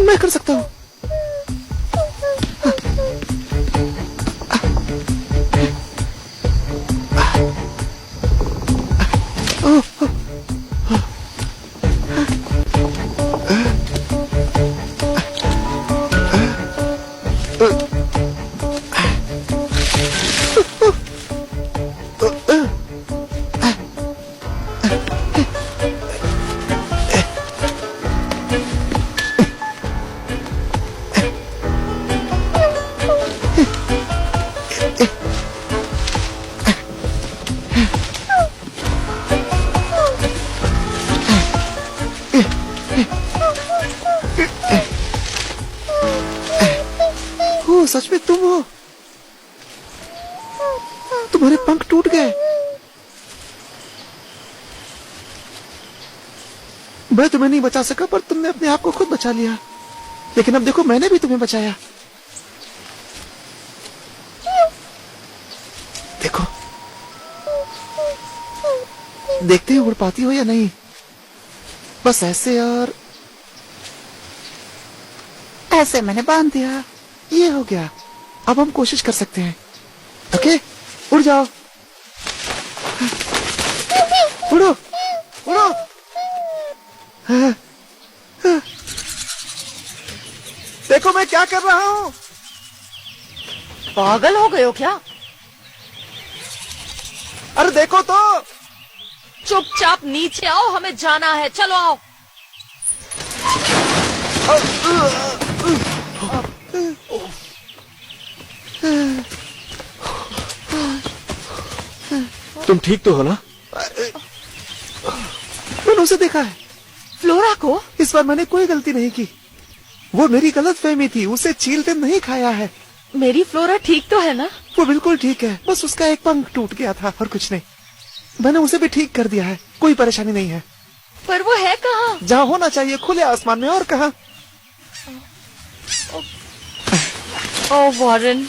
मैं कर सकता हूँ। सच में तुम हो? तुम्हारे पंख टूट गए। मैं तुम्हें नहीं बचा सका, पर तुमने अपने आप को खुद बचा लिया। लेकिन अब देखो, मैंने भी तुम्हें बचाया। देखो, देखते हो उड़ पाती हो या नहीं? बस ऐसे और ऐसे मैंने बांध दिया। ये हो गया। अब हम कोशिश कर सकते हैं। ओके, उड़ जाओ, उड़ो उड़ो। देखो मैं क्या कर रहा हूँ। पागल हो गए हो क्या? अरे देखो तो। चुपचाप नीचे आओ, हमें जाना है, चलो आओ। तुम ठीक तो हो ना? मैंने उसे देखा है। फ्लोरा को? इस बार मैंने कोई गलती नहीं की। वो मेरी गलतफहमी थी, उसे चील ने नहीं खाया है। मेरी फ्लोरा ठीक तो है ना? वो बिल्कुल ठीक है, बस उसका एक पंख टूट गया था और कुछ नहीं। मैंने उसे भी ठीक कर दिया है, कोई परेशानी नहीं है। पर वो है कहाँ? जहाँ होना चाहिए, खुले आसमान में, और कहाँ। ओ वॉरेन,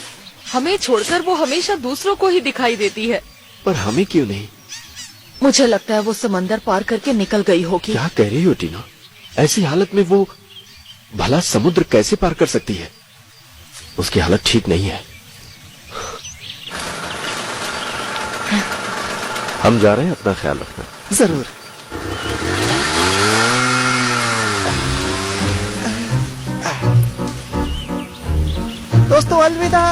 हमें छोड़कर वो हमेशा दूसरों को ही दिखाई देती है। पर हमें क्यों नहीं? मुझे लगता है वो समंदर पार करके निकल गई होगी। क्या कह रही हो टीना? ऐसी हालत में वो भला समुद्र कैसे पार कर सकती है? उसकी हालत ठीक नहीं है। हम जा रहे हैं, अपना ख्याल रखना। जरूर। दोस्तों अलविदा।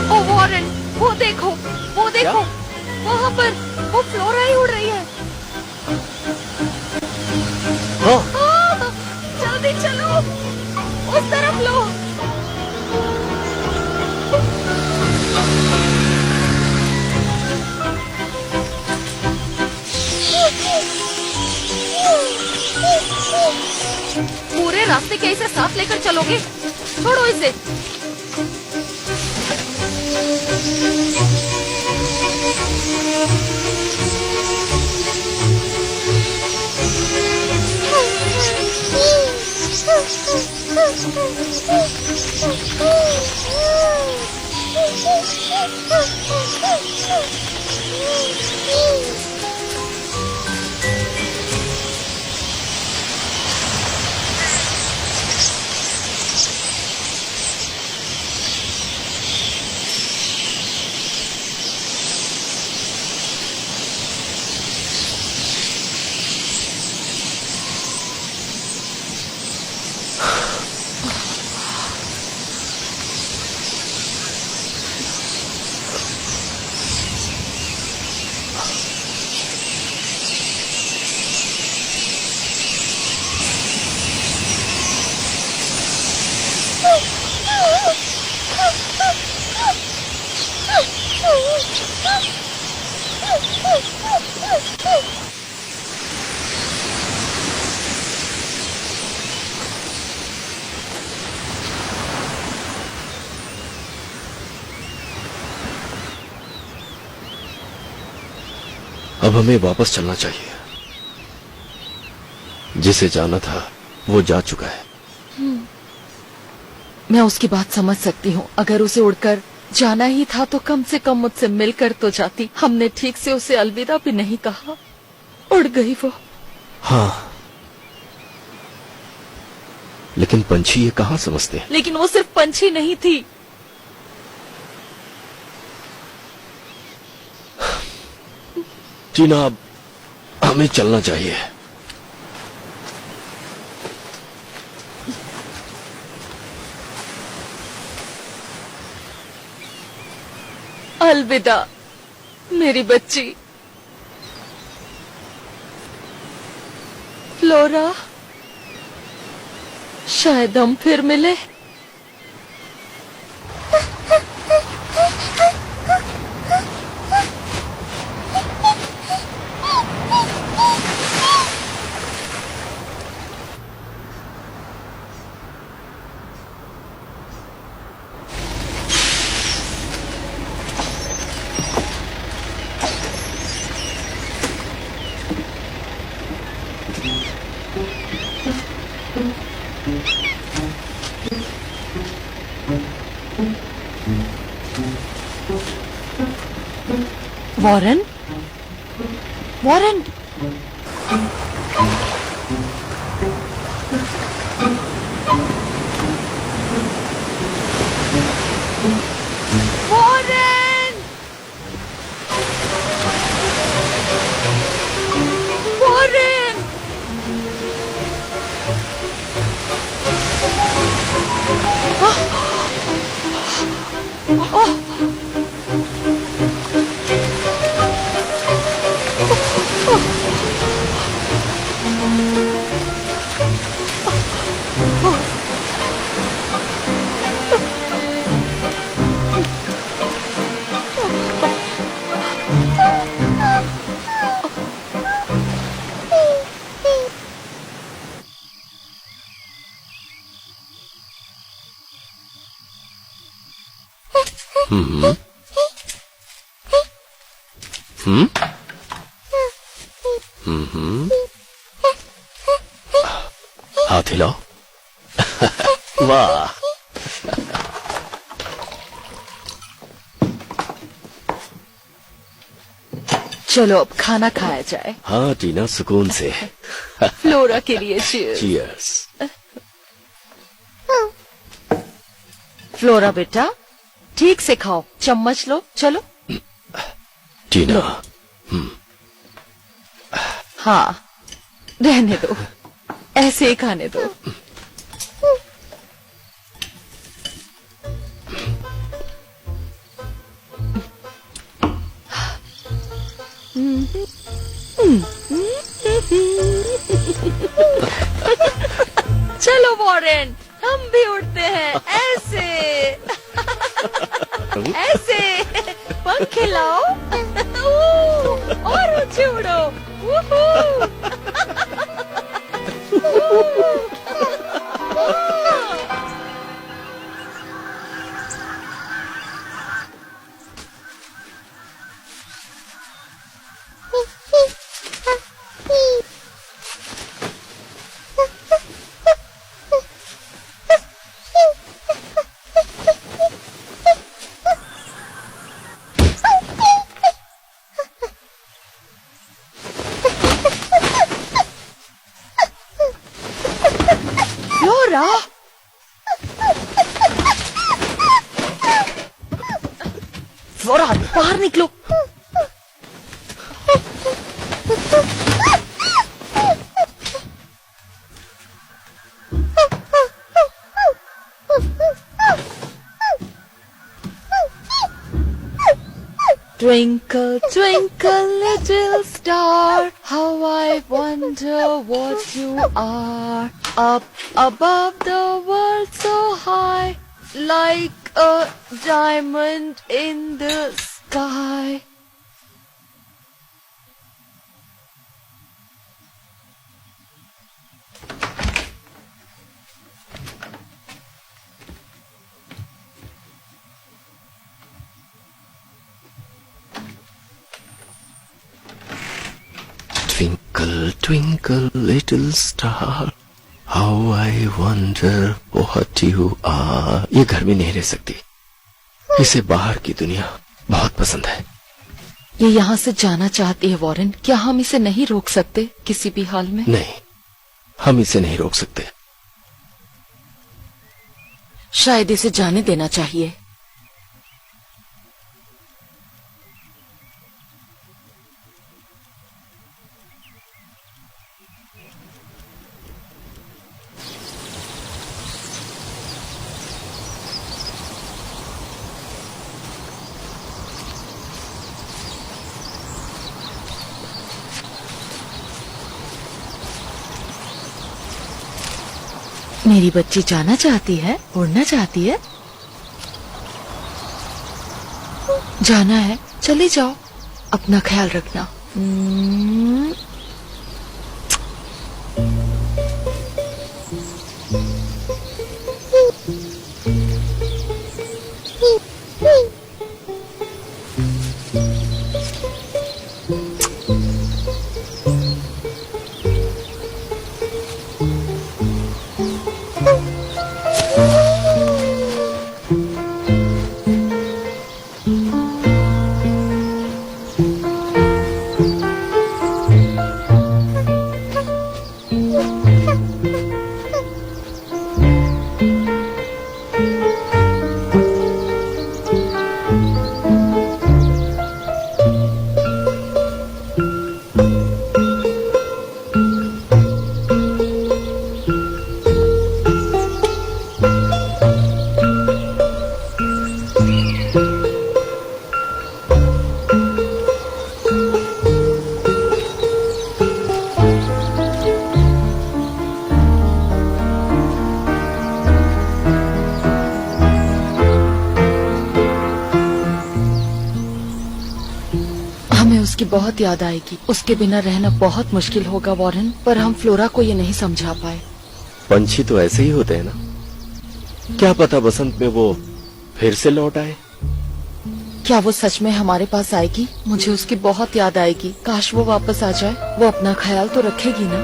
ओ वॉरेन, वो देखो, वो देखो, वहाँ पर वो फ्लोरा ही उड़ रही है। जल्दी चलो, उस तरफ लो। पूरे रास्ते के इसे साथ लेकर चलोगे? छोड़ो इसे। अब हमें वापस चलना चाहिए। जिसे जाना था वो जा चुका है। मैं उसकी बात समझ सकती हूँ। अगर उसे उड़कर जाना ही था तो कम से कम मुझसे मिलकर तो जाती। हमने ठीक से उसे अलविदा भी नहीं कहा, उड़ गई वो। हाँ, लेकिन पंछी ये कहाँ समझते हैं? लेकिन वो सिर्फ पंछी नहीं थी। टीना, अब हमें चलना चाहिए। अलविदा मेरी बच्ची। फ्लोरा, शायद हम फिर मिले। वॉरेन, वॉरेन, वॉरेन, वॉरेन, हाथ हिलाओ। वाह। चलो अब खाना खाया जाए। हाँ टीना, सुकून से। फ्लोरा के लिए cheers। चीयर्स। फ्लोरा बेटा, ठीक से खाओ, चम्मच लो, चलो। टीना, हाँ, रहने दो, ऐसे ही खाने दो। चलो वॉरेन, हम भी उड़ते हैं, ऐसे ऐसे पंख खिलाओ और ऊंचे उड़ो। फ्लोरा, फ्लोरा बाहर निकलो। Twinkle, twinkle, little star, how I wonder what you are. Up above the world so high, like a diamond in the sky. Twinkle, twinkle, little star, how I wonder what you are। ये घर में नहीं रह सकती, इसे बाहर की दुनिया बहुत पसंद है। ये यहाँ से जाना चाहती है वॉरेन, क्या हम इसे नहीं रोक सकते किसी भी हाल में? नहीं, हम इसे नहीं रोक सकते। शायद इसे जाने देना चाहिए। मेरी बच्ची जाना चाहती है, उड़ना चाहती है। जाना है, चले जाओ, अपना ख्याल रखना। उसकी बहुत याद आएगी। उसके बिना रहना बहुत मुश्किल होगा वॉरेन, पर हम फ्लोरा को ये नहीं समझा पाए। पंछी तो ऐसे ही होते हैं ना, क्या पता बसंत में वो फिर से लौट आए। क्या वो सच में हमारे पास आएगी? मुझे उसकी बहुत याद आएगी। काश वो वापस आ जाए। वो अपना ख्याल तो रखेगी ना।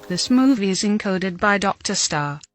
This movie is encoded by Dr. Star.